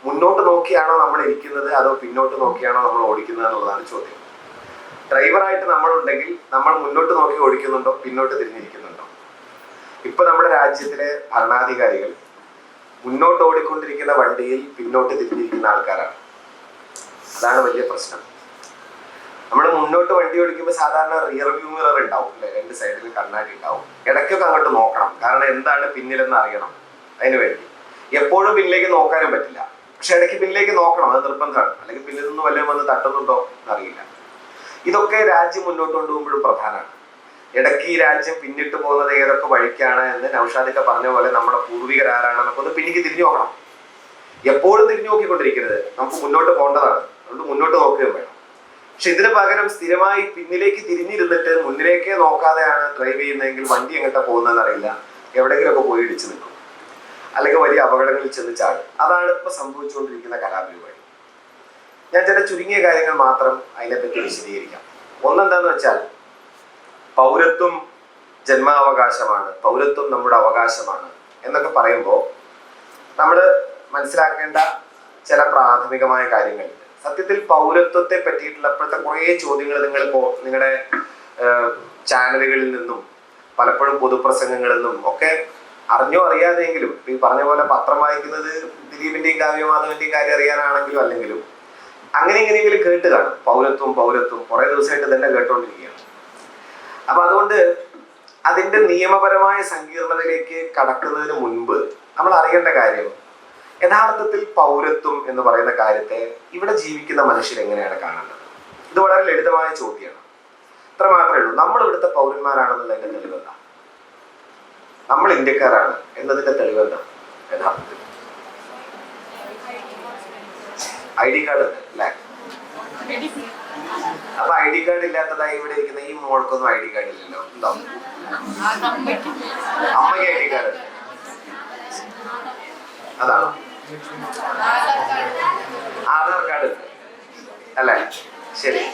മുന്നോട്ട് നോക്കിയാണോ നമ്മൾ ഇരിക്കുന്നത് അതോ പിന്നോട്ട് നോക്കിയാണോ നമ്മൾ ഓടിക്കുന്നത് എന്നുള്ളതാണ് ചോദ്യം. ഡ്രൈവറായിട്ട് നമ്മളുണ്ടെങ്കിൽ നമ്മൾ മുന്നോട്ട് നോക്കി ഓടിക്കുന്നുണ്ടോ പിന്നോട്ട് തിരിഞ്ഞിരിക്കുന്നുണ്ടോ? ഇപ്പൊ നമ്മുടെ രാജ്യത്തിലെ ഭരണാധികാരികൾ മുന്നോട്ട് ഓടിക്കൊണ്ടിരിക്കുന്ന വണ്ടിയിൽ പിന്നോട്ട് തിരിഞ്ഞിരിക്കുന്ന ആൾക്കാരാണ്. അതാണ് വലിയ പ്രശ്നം. നമ്മൾ മുന്നോട്ട് വണ്ടി ഓടിക്കുമ്പോൾ സാധാരണ റിയർ വ്യൂ മിറർ ഉണ്ടാവും അല്ലെ, രണ്ട് സൈഡിൽ കണ്ണാടി ഉണ്ടാവും. ഇടയ്ക്കൊക്കെ അങ്ങോട്ട് നോക്കണം, കാരണം എന്താണ് പിന്നിലെന്ന് അറിയണം. അതിനു വേണ്ടി എപ്പോഴും പിന്നിലേക്ക് നോക്കാനും പറ്റില്ല, പക്ഷെ ഇടയ്ക്ക് പിന്നിലേക്ക് നോക്കണം, അത് നിർബന്ധമാണ്. അല്ലെങ്കിൽ പിന്നിൽ നിന്ന് വല്ലതും വന്ന് തട്ടുന്നുണ്ടോ എന്നറിയില്ല. ഇതൊക്കെ രാജ്യം മുന്നോട്ട് കൊണ്ടുപോകുമ്പോഴും പ്രധാനമാണ്. ഇടയ്ക്ക് ഈ രാജ്യം പിന്നിട്ട് പോകുന്നത് ഏതൊക്കെ വഴിക്കാണ് എന്ന് നൗഷാദൊക്കെ പറഞ്ഞ പോലെ നമ്മുടെ പൂർവികരാരാണെന്നൊക്കെ ഒന്ന് പിന്നിക്ക് തിരിഞ്ഞു നോക്കണം. എപ്പോഴും തിരിഞ്ഞു നോക്കിക്കൊണ്ടിരിക്കരുത്, നമുക്ക് മുന്നോട്ട് പോകേണ്ടതാണ്, അതുകൊണ്ട് മുന്നോട്ട് നോക്കുകയും വേണം. പക്ഷെ ഇതിന് പകരം സ്ഥിരമായി പിന്നിലേക്ക് തിരിഞ്ഞിരുന്നിട്ട് മുന്നിലേക്കേ നോക്കാതെയാണ് ഡ്രൈവ് ചെയ്യുന്നതെങ്കിൽ വണ്ടി എങ്ങോട്ടാ പോകുന്നതെന്ന് അറിയില്ല, എവിടെയെങ്കിലുമൊക്കെ പോയി ഇടിച്ചു നിൽക്കും, അല്ലെങ്കിൽ വലിയ അപകടങ്ങളിൽ ചെന്ന് ചാടും. അതാണ് ഇപ്പൊ സംഭവിച്ചുകൊണ്ടിരിക്കുന്ന കലാപരിപാടി. ഞാൻ ചില ചുരുങ്ങിയ കാര്യങ്ങൾ മാത്രം അതിനെപ്പറ്റി വിശദീകരിക്കാം. ഒന്നെന്താന്ന് വെച്ചാൽ, പൗരത്വം ജന്മാവകാശമാണ്, പൗരത്വം നമ്മുടെ അവകാശമാണ് എന്നൊക്കെ പറയുമ്പോൾ നമ്മൾ മനസ്സിലാക്കേണ്ട ചില പ്രാഥമികമായ കാര്യങ്ങളുണ്ട്. സത്യത്തിൽ പൗരത്വത്തെ പറ്റിയിട്ടുള്ള ഇപ്പോഴത്തെ കുറേ ചോദ്യങ്ങൾ നിങ്ങളുടെ ചാനലുകളിൽ നിന്നും പലപ്പോഴും പൊതുപ്രസംഗങ്ങളിൽ നിന്നും ഒക്കെ അറിഞ്ഞോ അറിയാതെയെങ്കിലും, ഈ പറഞ്ഞ പോലെ പത്രം വായിക്കുന്നത് ദിലീപിന്റെയും കാവ്യമാധവന്റെയും കാര്യം അറിയാനാണെങ്കിലും അല്ലെങ്കിലും അങ്ങനെ എങ്ങനെയെങ്കിലും കേട്ട് കാണും. പൗരത്വം പൗരത്വം കുറെ ദിവസമായിട്ട് തന്നെ കേട്ടോണ്ടിരിക്കുകയാണ്. അപ്പൊ അതുകൊണ്ട് അതിന്റെ നിയമപരമായ സങ്കീർണതയിലേക്ക് കടക്കുന്നതിന് മുൻപ് നമ്മൾ അറിയേണ്ട കാര്യം, യഥാർത്ഥത്തിൽ പൗരത്വം എന്ന് പറയുന്ന കാര്യത്തെ ഇവിടെ ജീവിക്കുന്ന മനുഷ്യർ എങ്ങനെയാണ് കാണേണ്ടത്? ഇത് വളരെ ലളിതമായ ചോദ്യമാണ്. ഇത്ര മാത്രമേ ഉള്ളൂ. നമ്മൾ ഇവിടുത്തെ പൗരന്മാരാണെന്നുള്ളതിന്റെ തെളിവെന്താ? നമ്മൾ ഇന്ത്യക്കാരാണ് എന്നതിന്റെ തെളിവെന്താ? യഥാർത്ഥത്തിൽ ID കാർഡ് ഉണ്ട് അല്ലേ? അപ്പൊ ID കാർഡ് ഇല്ലാത്തതായി ഇവിടെ ഇരിക്കുന്ന ഈ മോൾക്കൊന്നും ID കാർഡ് ഇല്ലല്ലോ, ഉണ്ടോ? അമ്മയ്ക്ക് ID കാർഡ് ഉണ്ട്, അതാണോ? ആധാർ കാർഡ് ഉണ്ട് അല്ലേ? ശരി.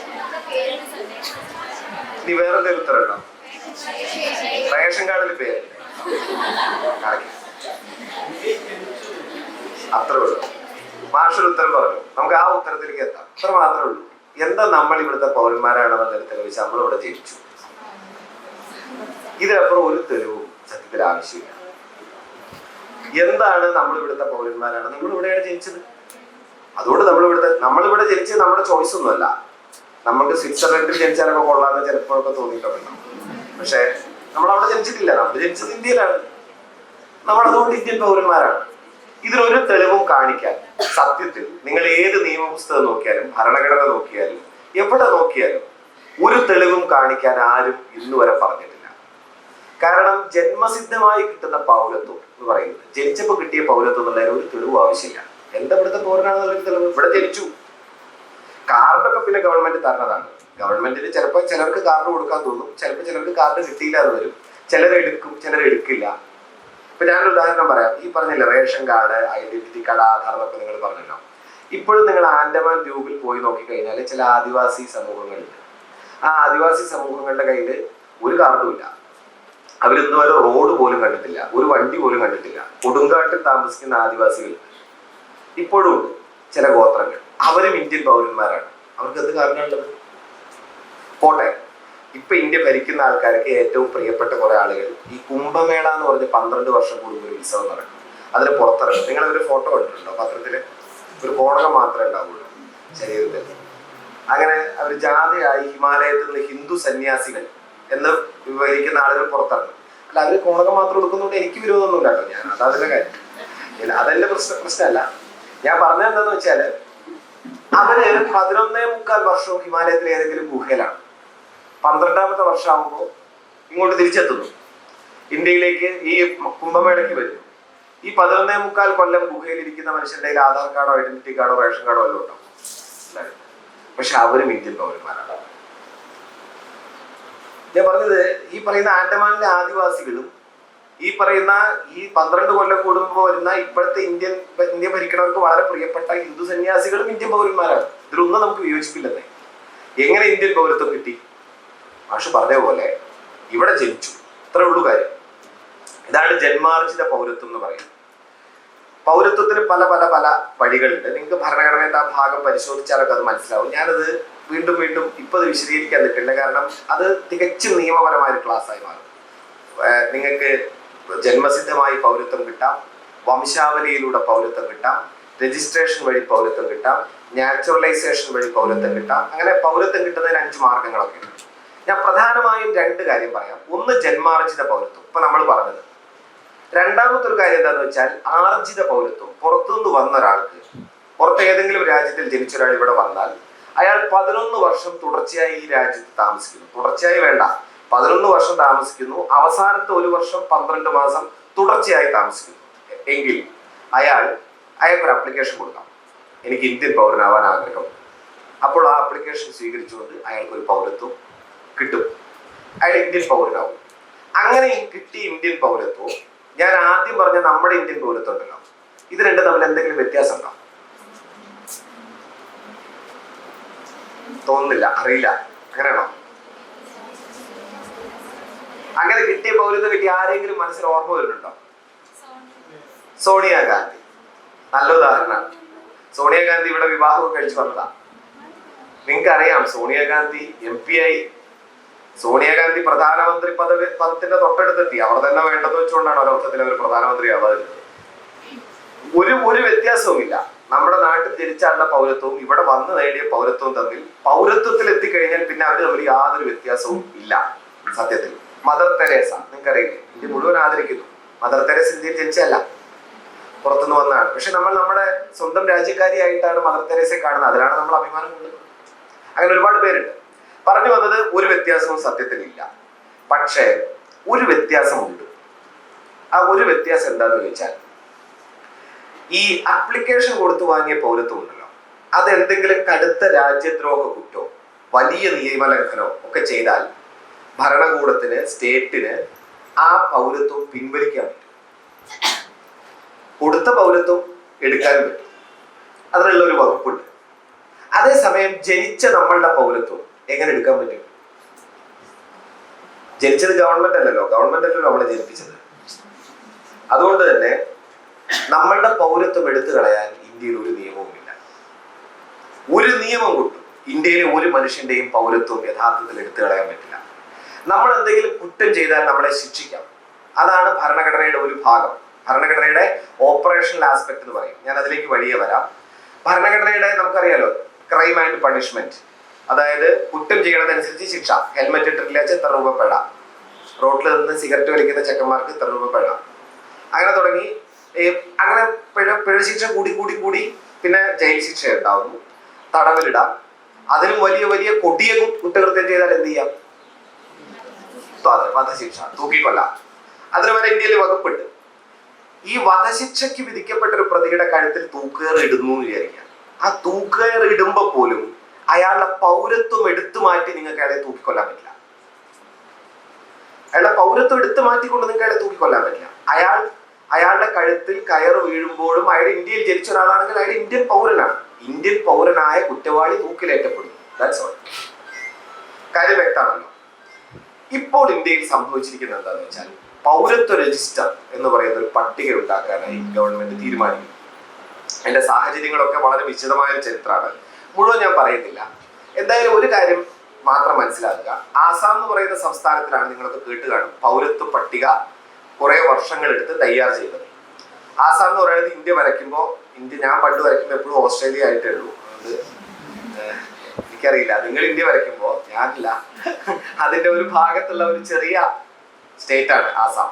ഇനി വേറെ ഉത്തരം ഉണ്ടോ? റേഷൻ കാർഡിൽ പേര് അത്രേ ഉള്ളൂ. മാർഷൽ ഉത്തരം പറഞ്ഞു, നമുക്ക് ആ ഉത്തരത്തിലേക്ക് എത്താം. അത്ര മാത്രമേ ഉള്ളൂ. എന്താ നമ്മൾ ഇവിടുത്തെ പൗരന്മാരാണെന്നൊരു തെളിവിച്ച് നമ്മളിവിടെ ജയിച്ചു. ഇതിനപ്പുറം ഒരു തെളിവും സത്യത്തിൽ ആവശ്യമില്ല. എന്താണ് നമ്മൾ ഇവിടുത്തെ പൗരന്മാരാണ്, നമ്മൾ ഇവിടെയാണ് ജനിച്ചത്, അതുകൊണ്ട് നമ്മളിവിടെ ജനിച്ചത് നമ്മുടെ ചോയ്സ് ഒന്നുമല്ല. നമുക്ക് സ്വിറ്റ്സർലൻഡിൽ ജനിച്ചാലൊക്കെ കൊള്ളാന്ന് ചിലപ്പോഴൊക്കെ തോന്നിയിട്ടുണ്ടാവും. പക്ഷെ നമ്മൾ അവിടെ ജനിച്ചിട്ടില്ല, നമ്മൾ ജനിച്ചത് ഇന്ത്യയിലാണ്. നമ്മൾ അതുകൊണ്ട് ഇന്ത്യൻ പൗരന്മാരാണ്. ഇതിനൊരു തെളിവും കാണിക്കാൻ സത്യത്തിൽ നിങ്ങൾ ഏത് നിയമപുസ്തകം നോക്കിയാലും ഭരണഘടന നോക്കിയാലും എവിടെ നോക്കിയാലും ഒരു തെളിവും കാണിക്കാൻ ആരും ഇന്നുവരെ പറഞ്ഞിട്ടില്ല. കാരണം ജന്മസിദ്ധമായി കിട്ടുന്ന പൗരത്വം എന്ന് പറയുന്നത്, ജനിച്ചപ്പോൾ കിട്ടിയ പൗരത്വം എന്നുള്ളതിന് ഒരു തെളിവ് ആവശ്യമില്ല. എന്താ ഇവിടുത്തെ പൗരനാണെന്നുള്ളൊരു തെളിവ്? ഇവിടെ ജനിച്ചു. കാർഡൊക്കെ പിന്നെ ഗവൺമെന്റ് തരണതാണ്. ഗവൺമെന്റിന് ചിലപ്പോൾ ചിലർക്ക് കാർഡ് കൊടുക്കാൻ തോന്നും, ചിലപ്പോൾ ചിലർക്ക് കാർഡ് കിട്ടിയില്ല എന്ന് വരും. ചിലരെടുക്കും, ചിലരെടുക്കില്ല. ഇപ്പൊ ഞാനൊരു ഉദാഹരണം പറയാം. ഈ പറഞ്ഞില്ലേ ration card, identity card, Aadhaar എന്നൊക്കെ നിങ്ങൾ പറഞ്ഞല്ലോ. ഇപ്പോഴും നിങ്ങൾ ആൻഡമാൻ ദ്വീപിൽ പോയി നോക്കിക്കഴിഞ്ഞാൽ ചില ആദിവാസി സമൂഹങ്ങളുണ്ട്. ആ ആദിവാസി സമൂഹങ്ങളുടെ കയ്യിൽ ഒരു കാർഡുമില്ല. അവരിന്ന് വരെ റോഡ് പോലും കണ്ടിട്ടില്ല, ഒരു വണ്ടി പോലും കണ്ടിട്ടില്ല. കൊടുങ്കാട്ടിൽ താമസിക്കുന്ന ആദിവാസികൾ ഇപ്പോഴും ഉണ്ട്, ചില ഗോത്രങ്ങൾ. അവരും ഇന്ത്യൻ പൗരന്മാരാണ്. അവർക്ക് എന്ത് കാരണമുള്ളത്? പോട്ടെ, ഇപ്പൊ ഇന്ത്യ ഭരിക്കുന്ന ആൾക്കാർക്ക് ഏറ്റവും പ്രിയപ്പെട്ട കുറെ ആളുകൾ ഈ കുംഭമേള എന്ന് പറഞ്ഞ് 12 വർഷം കൂടുമ്പോൾ ഒരു ഉത്സവം നടക്കും. അതിന് പുറത്തിറങ്ങും. നിങ്ങൾ ഒരു ഫോട്ടോ കണ്ടിട്ടുണ്ടോ പത്രത്തില്? ഒരു കോടകം മാത്രമേ ഉണ്ടാവുള്ളൂ ശരീരത്തിൽ. അങ്ങനെ അവർ ജാഥയായി ഹിമാലയത്തിൽ നിന്ന് ഹിന്ദു സന്യാസികൾ എന്ന് വിവരിക്കുന്ന ആളുകൾ പുറത്തിറങ്ങും. അല്ല, അവര് കോണകം മാത്രം എടുക്കുന്നതുകൊണ്ട് എനിക്ക് വിരോധമൊന്നും കേട്ടോ. ഞാൻ അതതിന്റെ കാര്യം, അതെന്റെ പ്രശ്നമല്ല. ഞാൻ പറഞ്ഞത് എന്താന്ന് വെച്ചാല്, അവര് 11.25 വർഷവും ഹിമാലയത്തിലെ ഏതെങ്കിലും ഗുഹയിലാണ്. 12ാമത്തെ വർഷമാകുമ്പോൾ ഇങ്ങോട്ട് തിരിച്ചെത്തുന്നു, ഇന്ത്യയിലേക്ക് ഈ കുംഭമേളയ്ക്ക് വരും. ഈ 11.25 കൊല്ലം ഗുഹയിൽ ഇരിക്കുന്ന മനുഷ്യരുടെ കയ്യിൽ ആധാർ കാർഡോ ഐഡന്റിറ്റി കാർഡോ റേഷൻ കാർഡോ എല്ലാം ഉണ്ടാവും. പക്ഷെ അവരും ഇന്ത്യൻ പൗരന്മാരാണ്. ഞാൻ പറഞ്ഞത്, ഈ പറയുന്ന ആൻഡമാനിലെ ആദിവാസികളും ഈ പറയുന്ന ഈ 12 കൊല്ലം കൂടുമ്പോൾ വരുന്ന ഇപ്പോഴത്തെ ഇന്ത്യ ഭരിക്കുന്നവർക്ക് വളരെ പ്രിയപ്പെട്ട ഹിന്ദു സന്യാസികളും ഇന്ത്യൻ പൗരന്മാരാണ്. ഇതിലൊന്നും നമുക്ക് വിയോജിപ്പില്ലെന്നേ. എങ്ങനെ ഇന്ത്യൻ പൗരത്വം കിട്ടി? മാഷ് പറഞ്ഞ പോലെ ഇവിടെ ജനിച്ചു, ഇത്രേ ഉള്ളൂ കാര്യം. ഇതാണ് ജന്മാർജിത പൗരത്വം എന്ന് പറയുന്നത്. പൗരത്വത്തിന് പല പല പല വഴികളുണ്ട്. നിങ്ങൾക്ക് ഭരണഘടനയുടെ ആ ഭാഗം പരിശോധിച്ചാലൊക്കെ അത് മനസ്സിലാവും. ഞാനത് വീണ്ടും വീണ്ടും ഇപ്പൊ അത് വിശദീകരിക്കാൻ നിൽക്കില്ല, കാരണം അത് തികച്ചും നിയമപരമായ ഒരു ക്ലാസ്സായി മാറും. നിങ്ങൾക്ക് ജന്മസിദ്ധമായി പൗരത്വം കിട്ടാം, വംശാവലിയിലൂടെ പൗരത്വം കിട്ടാം, രജിസ്ട്രേഷൻ വഴി പൗരത്വം കിട്ടാം, നാച്ചുറലൈസേഷൻ വഴി പൗരത്വം കിട്ടാം. അങ്ങനെ പൗരത്വം കിട്ടുന്നതിന് 5 മാർഗങ്ങളൊക്കെ ഉണ്ട്. ഞാൻ പ്രധാനമായും 2 കാര്യം പറയാം. ഒന്ന് ജന്മാർജിത പൗരത്വം, ഇപ്പൊ നമ്മൾ പറഞ്ഞത്. രണ്ടാമത്തെ ഒരു കാര്യം എന്താണെന്ന് വെച്ചാൽ ആർജിത പൗരത്വം. പുറത്തുനിന്ന് വന്ന ഒരാൾക്ക്, പുറത്ത് ഏതെങ്കിലും രാജ്യത്തിൽ ജനിച്ച ഒരാൾ ഇവിടെ വന്നാൽ അയാൾ 11 വർഷം തുടർച്ചയായി ഈ രാജ്യത്ത് താമസിക്കുന്നു. തുടർച്ചയായി വേണ്ട, 11 വർഷം താമസിക്കുന്നു. അവസാനത്തെ 1 വർഷം 12 മാസം തുടർച്ചയായി താമസിക്കുന്നു എങ്കിൽ അയാൾക്കൊരു അപ്ലിക്കേഷൻ കൊടുക്കാം. എനിക്ക് ഇന്ത്യൻ പൗരനാവാൻ ആഗ്രഹം. അപ്പോൾ ആ അപ്ലിക്കേഷൻ സ്വീകരിച്ചുകൊണ്ട് അയാൾക്കൊരു പൗരത്വം കിട്ടും. അയാൾ ഇന്ത്യൻ പൗരനാവും. അങ്ങനെ കിട്ടിയ ഇന്ത്യൻ പൗരത്വം, ഞാൻ ആദ്യം പറഞ്ഞ നമ്മുടെ ഇന്ത്യൻ പൗരത്വം ഉണ്ടല്ലോ, ഇത് രണ്ടും തമ്മിൽ എന്തെങ്കിലും വ്യത്യാസം ഉണ്ടോ? തോന്നുന്നില്ല, അറിയില്ല. അങ്ങനെയാണോ? അങ്ങനെ കിട്ടിയ പൗരത്വം കിട്ടിയ ആരെങ്കിലും മനസ്സിൽ ഓർമ്മ വരുന്നുണ്ടോ? സോണിയാഗാന്ധി നല്ല ഉദാഹരണമാണ്. സോണിയാഗാന്ധി ഇവിടെ വിവാഹമൊക്കെ കഴിച്ചു വന്നതാ. നിങ്ങൾക്കറിയാം, സോണിയാഗാന്ധി MP ആയി. സോണിയാഗാന്ധി പ്രധാനമന്ത്രി പദത്തിന്റെ തൊട്ടടുത്തെത്തി. അവർ തന്നെ വേണ്ടെന്ന് വെച്ചുകൊണ്ടാണ് ഒരർത്ഥത്തിൽ അവർ പ്രധാനമന്ത്രി ആവാതിരുന്നത്. ഒരു വ്യത്യാസവുമില്ല. നമ്മുടെ നാട്ടിൽ ജനിച്ചാലുള്ള പൗരത്വവും ഇവിടെ വന്ന് നേടിയ പൗരത്വവും തമ്മിൽ പൗരത്വത്തിൽ എത്തിക്കഴിഞ്ഞാൽ പിന്നെ അവർ തമ്മിൽ യാതൊരു വ്യത്യാസവും ഇല്ല. സത്യത്തിൽ മദർ തെരേസ നിങ്ങൾക്കറിയില്ലേ, ഇന്ത്യ മുഴുവൻ ആദരിക്കുന്നു. മദർ തെരേസ ഇന്ത്യയിൽ ജനിച്ചല്ല, പുറത്തുനിന്ന് വന്നതാണ്. പക്ഷെ നമ്മൾ നമ്മുടെ സ്വന്തം രാജ്യക്കാരിയായിട്ടാണ് മദർ തെരേസയെ കാണുന്നത്. അതിലാണ് നമ്മൾ അഭിമാനം കൊള്ളുന്നത്. അങ്ങനെ ഒരുപാട് പേരുണ്ട്. പറഞ്ഞു വന്നത്, ഒരു വ്യത്യാസവും സത്യത്തിലില്ല. പക്ഷേ ഒരു വ്യത്യാസമുണ്ട്. ആ ഒരു വ്യത്യാസം എന്താന്ന് ചോദിച്ചാൽ, ഈ അപ്ലിക്കേഷൻ കൊടുത്തു വാങ്ങിയ പൗരത്വം ഉണ്ടല്ലോ, അത് എന്തെങ്കിലും കടുത്ത രാജ്യദ്രോഹ കുറ്റോ വലിയ നിയമലംഘനോ ഒക്കെ ചെയ്താൽ ഭരണകൂടത്തിന്, സ്റ്റേറ്റിന് ആ പൗരത്വം പിൻവലിക്കാൻ പറ്റും. കൊടുത്ത പൗരത്വം എടുക്കാനും പറ്റും. അതിനുള്ള ഒരു വകുപ്പുണ്ട്. അതേസമയം ജനിച്ച നമ്മളുടെ പൗരത്വം എങ്ങനെ എടുക്കാൻ പറ്റും? ജനിച്ചത് ഗവൺമെന്റ് അല്ലല്ലോ നമ്മളെ ജനിപ്പിച്ചത്. അതുകൊണ്ട് തന്നെ നമ്മളുടെ പൗരത്വം എടുത്തു കളയാൻ ഇന്ത്യയിൽ ഒരു നിയമവുമില്ല. ഒരു നിയമം കൊണ്ടും ഇന്ത്യയിലെ ഒരു മനുഷ്യന്റെയും പൗരത്വം യഥാർത്ഥത്തിൽ എടുത്തു കളയാൻ പറ്റില്ല. നമ്മൾ എന്തെങ്കിലും കുറ്റം ചെയ്താൽ നമ്മളെ ശിക്ഷിക്കാം. അതാണ് ഭരണഘടനയുടെ ഒരു ഭാഗം. ഭരണഘടനയുടെ ഓപ്പറേഷണൽ ആസ്പെക്ട് എന്ന് പറയും. ഞാൻ അതിലേക്ക് വഴിയെ വരാം. ഭരണഘടനയുടെ നമുക്കറിയാലോ, ക്രൈം ആൻഡ് പണിഷ്മെന്റ്, അതായത് കുറ്റം ചെയ്യണതനുസരിച്ച് ശിക്ഷ. ഹെൽമെറ്റ് ഇട്ടിട്ടില്ല എത്ര രൂപ പിഴ, റോഡിൽ നിന്ന് സിഗരറ്റ് വലിക്കുന്ന ചെക്കന്മാർക്ക് ഇത്ര രൂപ പിഴ, അങ്ങനെ തുടങ്ങി. അങ്ങനെ പിഴ ശിക്ഷ കൂടി പിന്നെ ജയിൽ ശിക്ഷ ഉണ്ടാവുന്നു, തടവിലിടാം. അതിലും വലിയ വലിയ കൊടിയ കുറ്റകൃത്യം ചെയ്താൽ എന്ത് ചെയ്യാം? വധശിക്ഷ, തൂക്കിക്കൊല്ലാം. അതിന് വരെ ഇന്ത്യയിൽ വകുപ്പുണ്ട്. ഈ വധശിക്ഷയ്ക്ക് വിധിക്കപ്പെട്ട ഒരു പ്രതിയുടെ കഴുത്തിൽ തൂക്കുകയർ ഇടുന്നു എന്ന് വിചാരിക്കാം. ആ തൂക്കുകയർ ഇടുമ്പോ പോലും അയാളുടെ പൗരത്വം എടുത്തു മാറ്റി നിങ്ങൾക്ക് അയാളെ തൂക്കിക്കൊല്ലാൻ പറ്റില്ല. അയാളുടെ പൗരത്വം എടുത്തു മാറ്റിക്കൊണ്ട് നിങ്ങൾക്ക് അയാളെ തൂക്കിക്കൊല്ലാൻ പറ്റില്ല. അയാളുടെ കഴുത്തിൽ കയർ വീഴുമ്പോഴും അയാൾ ഇന്ത്യയിൽ ജനിച്ച ഒരാളാണെങ്കിൽ അയാൾ ഇന്ത്യൻ പൗരനാണ്. ഇന്ത്യൻ പൗരനായ കുറ്റവാളി തൂക്കിലേറ്റപ്പെടുന്നു. That's all. കാര്യം വ്യക്തമാണല്ലോ. ഇപ്പോൾ ഇന്ത്യയിൽ സംഭവിച്ചിരിക്കുന്നത് എന്താണെന്ന് വെച്ചാൽ പൗരത്വ രജിസ്റ്റർ എന്ന് പറയുന്ന ഒരു പട്ടിക ഉണ്ടാക്കാനായി ഗവൺമെന്റ് തീരുമാനിക്കുന്നു. അതിന്റെ സാഹചര്യങ്ങളൊക്കെ വളരെ വിശദമായ ഒരു ചരിത്രമാണ്, മുഴുവൻ ഞാൻ പറയുന്നില്ല. എന്തായാലും ഒരു കാര്യം മാത്രം മനസ്സിലാക്കുക, ആസാം എന്ന് പറയുന്ന സംസ്ഥാനത്തിലാണ്, നിങ്ങളൊക്കെ കേട്ട് കാണും, പൗരത്വ പട്ടിക കുറെ വർഷങ്ങളെടുത്ത് തയ്യാർ ചെയ്തത്. ആസാം എന്ന് പറയുന്നത് ഇന്ത്യ വരയ്ക്കുമ്പോൾ, ഞാൻ പണ്ട് വരയ്ക്കുമ്പോൾ എപ്പോഴും ഓസ്ട്രേലിയ ആയിട്ടേ ഉള്ളൂ, അതുകൊണ്ട് എനിക്കറിയില്ല. നിങ്ങൾ ഇന്ത്യ വരയ്ക്കുമ്പോൾ ഞാനില്ല, അതിന്റെ ഒരു ഭാഗത്തുള്ള ഒരു ചെറിയ സ്റ്റേറ്റ് ആണ് ആസാം.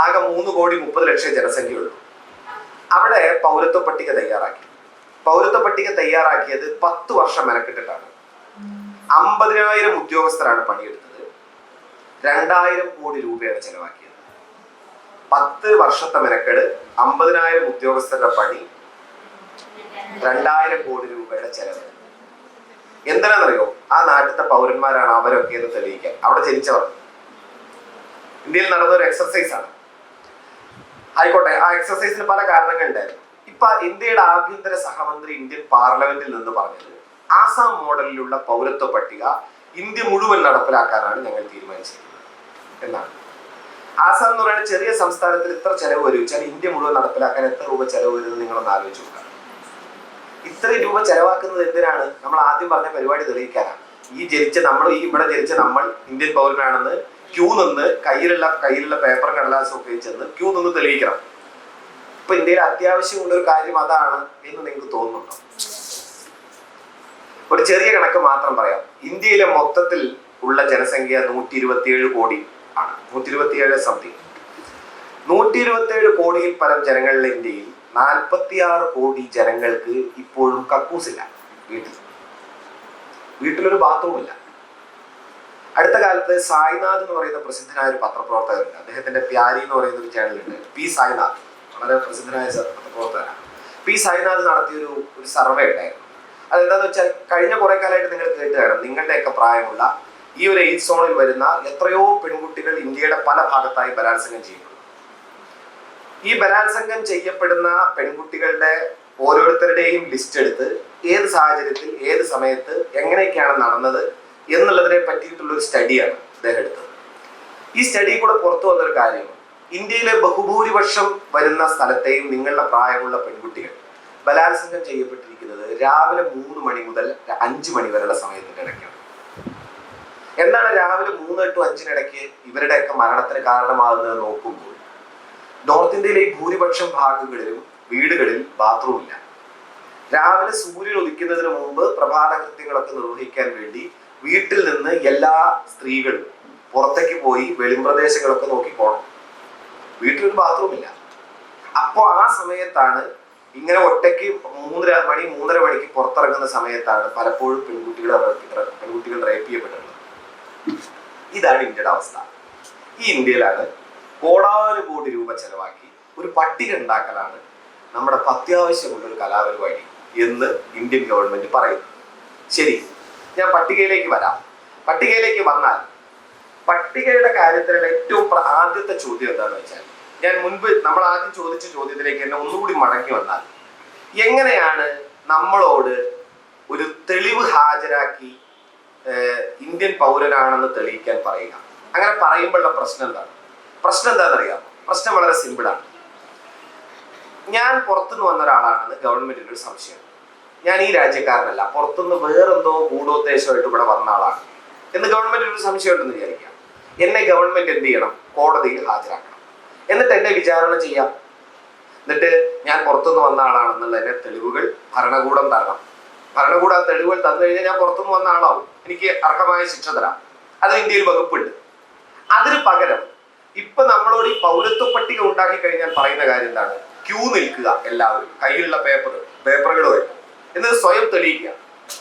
ആകെ 3,30,00,000 ജനസംഖ്യയുള്ളൂ. അവിടെ പൗരത്വ പട്ടിക തയ്യാറാക്കി. പൗരത്വ പട്ടിക തയ്യാറാക്കിയത് 10 വർഷം മെനക്കെട്ടിട്ടാണ്. 50,000 ഉദ്യോഗസ്ഥരാണ് പണിയെടുത്തത്. 2,000 കോടി രൂപയാണ് ചെലവാക്കിയത്. 10 വർഷത്തെ മെനക്കെട്, 50,000 ഉദ്യോഗസ്ഥരുടെ പണി, 2,000 കോടി രൂപയുടെ ചെലവ്. എന്തിനാണെന്നറിയോ? ആ നാട്ടിലത്തെ പൗരന്മാരാണ് അവരൊക്കെ എന്ന് തെളിയിക്കാൻ. അവിടെ ജനിച്ചവർ. ഇന്ത്യയിൽ നടന്ന ഒരു എക്സർസൈസ് ആണ്. ആയിക്കോട്ടെ, ആ എക്സർസൈസിന് പല കാരണങ്ങളുണ്ടായിരുന്നു. ഇപ്പൊ ഇന്ത്യയുടെ ആഭ്യന്തര സഹമന്ത്രി ഇന്ത്യൻ പാർലമെന്റിൽ നിന്ന് പറഞ്ഞത് ആസാം മോഡലിലുള്ള പൗരത്വ പട്ടിക ഇന്ത്യ മുഴുവൻ നടപ്പിലാക്കാനാണ് ഞങ്ങൾ തീരുമാനിച്ചിരിക്കുന്നത് എന്നാണ്. ആസാം എന്ന് പറയുന്ന ചെറിയ സംസ്ഥാനത്തിൽ ഇത്ര ചെലവ് വരും വെച്ചാൽ ഇന്ത്യ മുഴുവൻ നടപ്പിലാക്കാൻ എത്ര രൂപ ചെലവ് വരുന്നത് നിങ്ങളൊന്ന് ആലോചിച്ച് നോക്കുക. ഇത്രയും രൂപ ചെലവാക്കുന്നത് എന്തിനാണ്? നമ്മൾ ആദ്യം പറഞ്ഞ പരിപാടി തെളിയിക്കാനാണ്. ഈ ഇവിടെ ജനിച്ച നമ്മൾ ഇന്ത്യൻ പൗരനാണെന്ന് ക്യൂ നിന്ന് കയ്യിലുള്ള പേപ്പർ കടലാസും ഒക്കെ ചെന്ന് ക്യൂ നിന്ന് തെളിയിക്കണം. ഇപ്പൊ ഇന്ത്യയിൽ അത്യാവശ്യമുള്ള ഒരു കാര്യം അതാണ് എന്ന് നിങ്ങൾക്ക് തോന്നുന്നുണ്ടോ? ഒരു ചെറിയ കണക്ക് മാത്രം പറയാം. ഇന്ത്യയിലെ മൊത്തത്തിൽ ഉള്ള ജനസംഖ്യ 127 കോടി ആണ്. 127 സംതിങ്. 127 കോടിയിൽ പരം ജനങ്ങളുടെ ഇന്ത്യയിൽ 46 കോടി ജനങ്ങൾക്ക് ഇപ്പോഴും കക്കൂസില്ല. വീട്ടിലൊരു ബാത്റൂം ഇല്ല. അടുത്ത കാലത്ത് സായ്നാഥ് എന്ന് പറയുന്ന പ്രസിദ്ധനായ ഒരു പത്രപ്രവർത്തകരുണ്ട്. അദ്ദേഹത്തിന്റെ പ്യാരി എന്ന് പറയുന്ന ഒരു ചാനലുണ്ട്, പി സായ്നാഥ്, വളരെ പ്രസിദ്ധനായ പത്രപ്രവർത്തകനാണ്. പി സായ്നാഥ് നടത്തിയൊരു സർവേ ഉണ്ടായിരുന്നു. അതെന്താന്ന് വെച്ചാൽ കഴിഞ്ഞ കുറെ കാലമായിട്ട് നിങ്ങൾ കേട്ട് കാണും, നിങ്ങളുടെയൊക്കെ പ്രായമുള്ള ഈ ഒരു ഏജ് സോണിൽ വരുന്ന എത്രയോ പെൺകുട്ടികൾ ഇന്ത്യയുടെ പല ഭാഗത്തായി ബലാത്സംഗം ചെയ്യപ്പെടുന്നു. ഈ ബലാത്സംഗം ചെയ്യപ്പെടുന്ന പെൺകുട്ടികളുടെ ഓരോരുത്തരുടെയും ലിസ്റ്റ് എടുത്ത് ഏത് സാഹചര്യത്തിൽ ഏത് സമയത്ത് എങ്ങനെയൊക്കെയാണ് നടന്നത് എന്നുള്ളതിനെ പറ്റിയിട്ടുള്ള ഒരു സ്റ്റഡിയാണ് അദ്ദേഹം എടുത്തത്. ഈ സ്റ്റഡി കൂടെ പുറത്തു വന്നൊരു കാര്യം, ഇന്ത്യയിലെ ബഹുഭൂരിപക്ഷം വരുന്ന സ്ഥലത്തെയും നിങ്ങളുടെ പ്രായമുള്ള പെൺകുട്ടികൾ ബലാത്സംഗം ചെയ്യപ്പെട്ടിരിക്കുന്നത് രാവിലെ 3 മണി മുതൽ 5 മണി വരെയുള്ള സമയത്തിന്റെ ഇടയ്ക്കാണ്. എന്താണ് രാവിലെ 3 to 5 ഇടയ്ക്ക് ഇവരുടെയൊക്കെ മരണത്തിന് കാരണമാകുന്നത് നോക്കുമ്പോൾ നോർത്ത് ഇന്ത്യയിലെ ഈ ഭൂരിപക്ഷം ഭാഗങ്ങളിലും വീടുകളിൽ ബാത്റൂം ഇല്ല. രാവിലെ സൂര്യൻ ഉദിക്കുന്നതിന് മുമ്പ് പ്രഭാത കൃത്യങ്ങളൊക്കെ നിർവഹിക്കാൻ വേണ്ടി വീട്ടിൽ നിന്ന് എല്ലാ സ്ത്രീകളും പുറത്തേക്ക് പോയി വെളിമ്പ്രദേശങ്ങളൊക്കെ നോക്കി പോകണം. വീട്ടിലൊരു ബാത്റൂം ഇല്ല. അപ്പോൾ ആ സമയത്താണ് ഇങ്ങനെ ഒറ്റയ്ക്ക് 3:30 മണിക്ക് പുറത്തിറങ്ങുന്ന സമയത്താണ് പലപ്പോഴും പെൺകുട്ടികൾ റേപ്പ് ചെയ്യപ്പെട്ടിട്ടുള്ളത്. ഇതാണ് ഇന്ത്യയുടെ അവസ്ഥ. ഈ ഇന്ത്യയിലാണ് കോടാനുകോടി രൂപ ചെലവാക്കി ഒരു പട്ടിക ഉണ്ടാക്കലാണ് നമ്മുടെ അത്യാവശ്യമുള്ള ഒരു കലാപരിപാടി എന്ന് ഇന്ത്യൻ ഗവൺമെന്റ് പറയുന്നു. ശരി, ഞാൻ പട്ടികയിലേക്ക് വരാം. പട്ടികയിലേക്ക് വന്നാൽ പട്ടികയുടെ കാര്യത്തിലുള്ള ഏറ്റവും ആദ്യത്തെ ചോദ്യം എന്താണെന്ന് വെച്ചാൽ, ഞാൻ മുൻപ് നമ്മൾ ആദ്യം ചോദിച്ച ചോദ്യത്തിലേക്ക് എന്നെ ഒന്നുകൂടി മടങ്ങി വന്നാൽ, എങ്ങനെയാണ് നമ്മളോട് ഒരു തെളിവ് ഹാജരാക്കി ഇന്ത്യൻ പൗരനാണെന്ന് തെളിയിക്കാൻ പറയുക? അങ്ങനെ പറയുമ്പോഴുള്ള പ്രശ്നം എന്താണെന്നറിയാം? പ്രശ്നം വളരെ സിമ്പിളാണ്. ഞാൻ പുറത്തുനിന്ന് വന്ന ഒരാളാണെന്ന് ഗവൺമെന്റിന് ഒരു സംശയം. ഞാൻ ഈ രാജ്യക്കാരനല്ല, പുറത്തുനിന്ന് വേറെന്തോ ഗൂഢോദ്ദേശമായിട്ട് ഇവിടെ വന്ന ആളാണ് എന്ന് ഗവൺമെന്റിന് ഒരു സംശയമുണ്ടെന്ന് വിചാരിക്കാം. എന്നെ ഗവൺമെന്റ് എന്ത് ചെയ്യണം? കോടതിയിൽ ഹാജരാക്കണം. എന്നിട്ട് എന്നെ വിചാരണ ചെയ്യാം. എന്നിട്ട് ഞാൻ പുറത്തുനിന്ന് വന്ന ആളാണെന്നുള്ള എന്നെ തെളിവുകൾ ഭരണകൂടം തരണം. ഭരണകൂടം ആ തെളിവുകൾ തന്നു കഴിഞ്ഞാൽ ഞാൻ പുറത്തുനിന്ന് വന്ന ആളാവും, എനിക്ക് അർഹമായ ശിക്ഷ തരാം. അത് ഇന്ത്യയിൽ വകുപ്പുണ്ട്. അതിന് പകരം ഇപ്പൊ നമ്മളോട് ഈ പൗരത്വ പട്ടിക ഉണ്ടാക്കി കഴിഞ്ഞാൽ പറയുന്ന കാര്യം എന്താണ്? ക്യൂ നിൽക്കുക, എല്ലാവരും കയ്യിലുള്ള പേപ്പറുകളുമായിട്ട്, എന്നിട്ട് സ്വയം തെളിയിക്കുക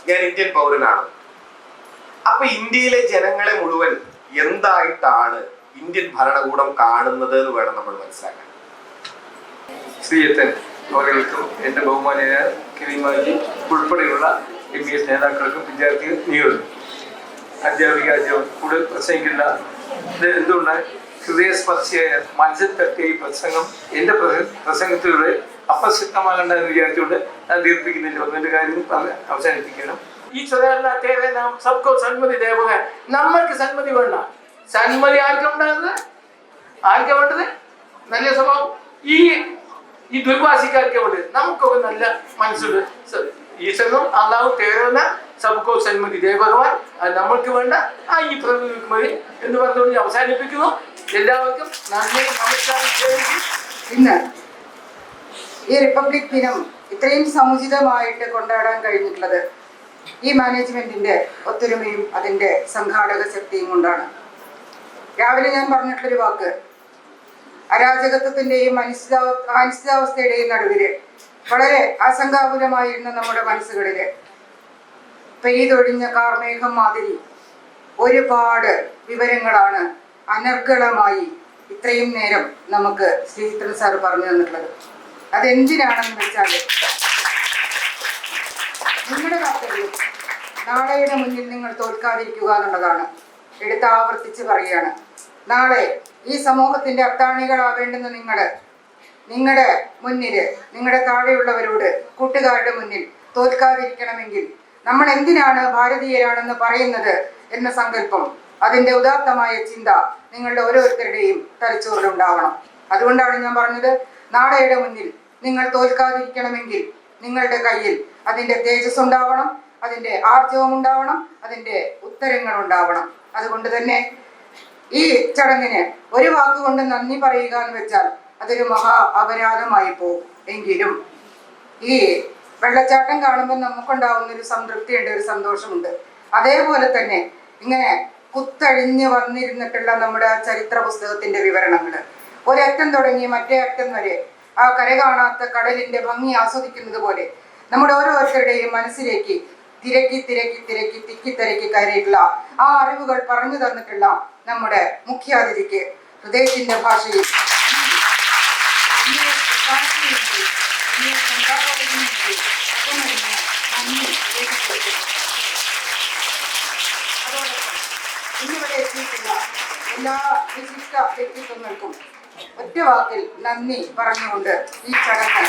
ഞാൻ ഇന്ത്യൻ പൗരനാണ്. അപ്പൊ ഇന്ത്യയിലെ ജനങ്ങളെ മുഴുവൻ എന്തായിട്ടാണ് ഇന്ത്യൻ ഭരണകൂടം കാണുന്നത് എന്ന് വേണം നമ്മൾ മനസ്സിലാക്കാൻ. ശ്രീയത്തൻ അവർക്കും എൻ്റെ ബഹുമാനിയ കിരിമാജി ഉൾപ്പെടെയുള്ള MBS നേതാക്കൾക്കും വിദ്യാർത്ഥി നീളുന്നു. അധ്യാപിക കൂടുതൽ പ്രസംഗിക്കേണ്ട എന്തുകൊണ്ടാണ് ഹൃദയസ്പർശിയായ മനസ്സിൽ തട്ടിയ ഈ പ്രസംഗം എൻ്റെ പ്രസംഗത്തിലൂടെ അപ്രസക്തമാകേണ്ട എന്ന് വിചാരിച്ചുകൊണ്ട് ഞാൻ ദീർഘിപ്പിക്കുന്നില്ല. ഒന്നിൻ്റെ കാര്യം അവസാനിപ്പിക്കണം. ഈശ്വരല്ല തേരെ നാം സബ്കോ സന്മതി ദേവക. നമ്മൾക്ക് സന്മതി വേണ്ട. സന്മതി ആർക്കുണ്ടാകുന്നത്? ആർക്കാ വേണ്ടത്? നല്ല സ്വഭാവം ഈ ദുർവാസിക്കാർക്ക് വേണ്ടത്. നമുക്കൊക്കെ നല്ല മനസ്സുണ്ട്. ഈശ്വരനും അള്ളാഹു തേരുന്ന സബ്കോ സന്മതി ദേവ ഭഗവാൻ. നമ്മൾക്ക് വേണ്ട ഈ പ്രതിനിധിക്ക് മതി എന്ന് പറഞ്ഞുകൊണ്ട് അവസാനിപ്പിക്കുന്നു. എല്ലാവർക്കും നന്ദി, നമസ്കാരം. ഇന്ന് ഈ റിപ്പബ്ലിക് ദിനം ഇത്രയും സമുചിതമായിട്ട് കൊണ്ടാടാൻ കഴിഞ്ഞിട്ടുള്ളത് ഈ മാനേജ്മെന്റിന്റെ ഒത്തൊരുമയും അതിന്റെ സംഘാടക ശക്തിയും കൊണ്ടാണ്. രാവിലെ ഞാൻ പറഞ്ഞിട്ടുള്ളൊരു വാക്ക്, അരാജകത്വത്തിന്റെയും അനിശ്ചിതാവസ്ഥയുടെയും നടുവില് വളരെ ആശങ്കാകുലമായിരുന്ന നമ്മുടെ മനസ്സുകളില് പെയ്തൊഴിഞ്ഞ കാർമേഘം മാതിരി ഒരുപാട് വിവരങ്ങളാണ് അനർഗളമായി ഇത്രയും നേരം നമുക്ക് ശ്രീധരൻ സാർ പറഞ്ഞു തന്നിട്ടുള്ളത്. അതെന്തിനാണെന്ന് വെച്ചാൽ നിങ്ങളുടെ കർത്തവ്യം നാളെയുടെ മുന്നിൽ നിങ്ങൾ തോൽക്കാതിരിക്കുക എന്നുള്ളതാണ്. എടുത്ത് ആവർത്തിച്ച് പറയുകയാണ്. നാളെ ഈ സമൂഹത്തിന്റെ അത്താണികളാവേണ്ടുന്ന നിങ്ങളുടെ മുന്നില്, നിങ്ങളുടെ താഴെയുള്ളവരോട്, കൂട്ടുകാരുടെ മുന്നിൽ തോൽക്കാതിരിക്കണമെങ്കിൽ നമ്മൾ എന്തിനാണ് ഭാരതീയരാണെന്ന് പറയുന്നത് എന്ന സങ്കല്പം, അതിന്റെ ഉദാത്തമായ ചിന്ത നിങ്ങളുടെ ഓരോരുത്തരുടെയും തലച്ചോറിലുണ്ടാവണം. അതുകൊണ്ടാണ് ഞാൻ പറഞ്ഞത്, നാളെയുടെ മുന്നിൽ നിങ്ങൾ തോൽക്കാതിരിക്കണമെങ്കിൽ നിങ്ങളുടെ കയ്യിൽ അതിന്റെ തേജസ് ഉണ്ടാവണം, അതിന്റെ ആർജവം ഉണ്ടാവണം, അതിന്റെ ഉത്തരങ്ങൾ ഉണ്ടാവണം. അതുകൊണ്ട് തന്നെ ഈ ചടങ്ങിന് ഒരു വാക്കുകൊണ്ട് നന്ദി പറയുക എന്ന് വെച്ചാൽ അതൊരു മഹാ അപരാധമായി പോകും. എങ്കിലും ഈ വെള്ളച്ചാട്ടം കാണുമ്പോൾ നമുക്കുണ്ടാവുന്നൊരു സംതൃപ്തിയുണ്ട്, ഒരു സന്തോഷമുണ്ട്. അതേപോലെ തന്നെ ഇങ്ങനെ കുത്തഴിഞ്ഞ് വന്നിരുന്നിട്ടുള്ള നമ്മുടെ ചരിത്ര പുസ്തകത്തിന്റെ വിവരണങ്ങൾ ഒരറ്റം തുടങ്ങി മറ്റേ അറ്റം വരെ ആ കര കാണാത്ത കടലിന്റെ ഭംഗി ആസ്വദിക്കുന്നത് പോലെ നമ്മുടെ ഓരോരുത്തരുടെയും മനസ്സിലേക്ക് തിരക്കി തിരക്കി തിരക്കി തിക്കിത്തിരക്കി കയറിയിട്ടുള്ള ആ അറിവുകൾ പറഞ്ഞു തന്നിട്ടുള്ള നമ്മുടെ മുഖ്യാതിഥിക്ക് ഹൃദയത്തിന്റെ ഭാഷയിൽ ഇന്നിവിടെ എത്തിയിട്ടുള്ള എല്ലാ വിശിഷ്ട വ്യക്തിത്വങ്ങൾക്കും ഒറ്റ വാക്കിൽ നന്ദി പറഞ്ഞുകൊണ്ട് ഈ ചടങ്ങ്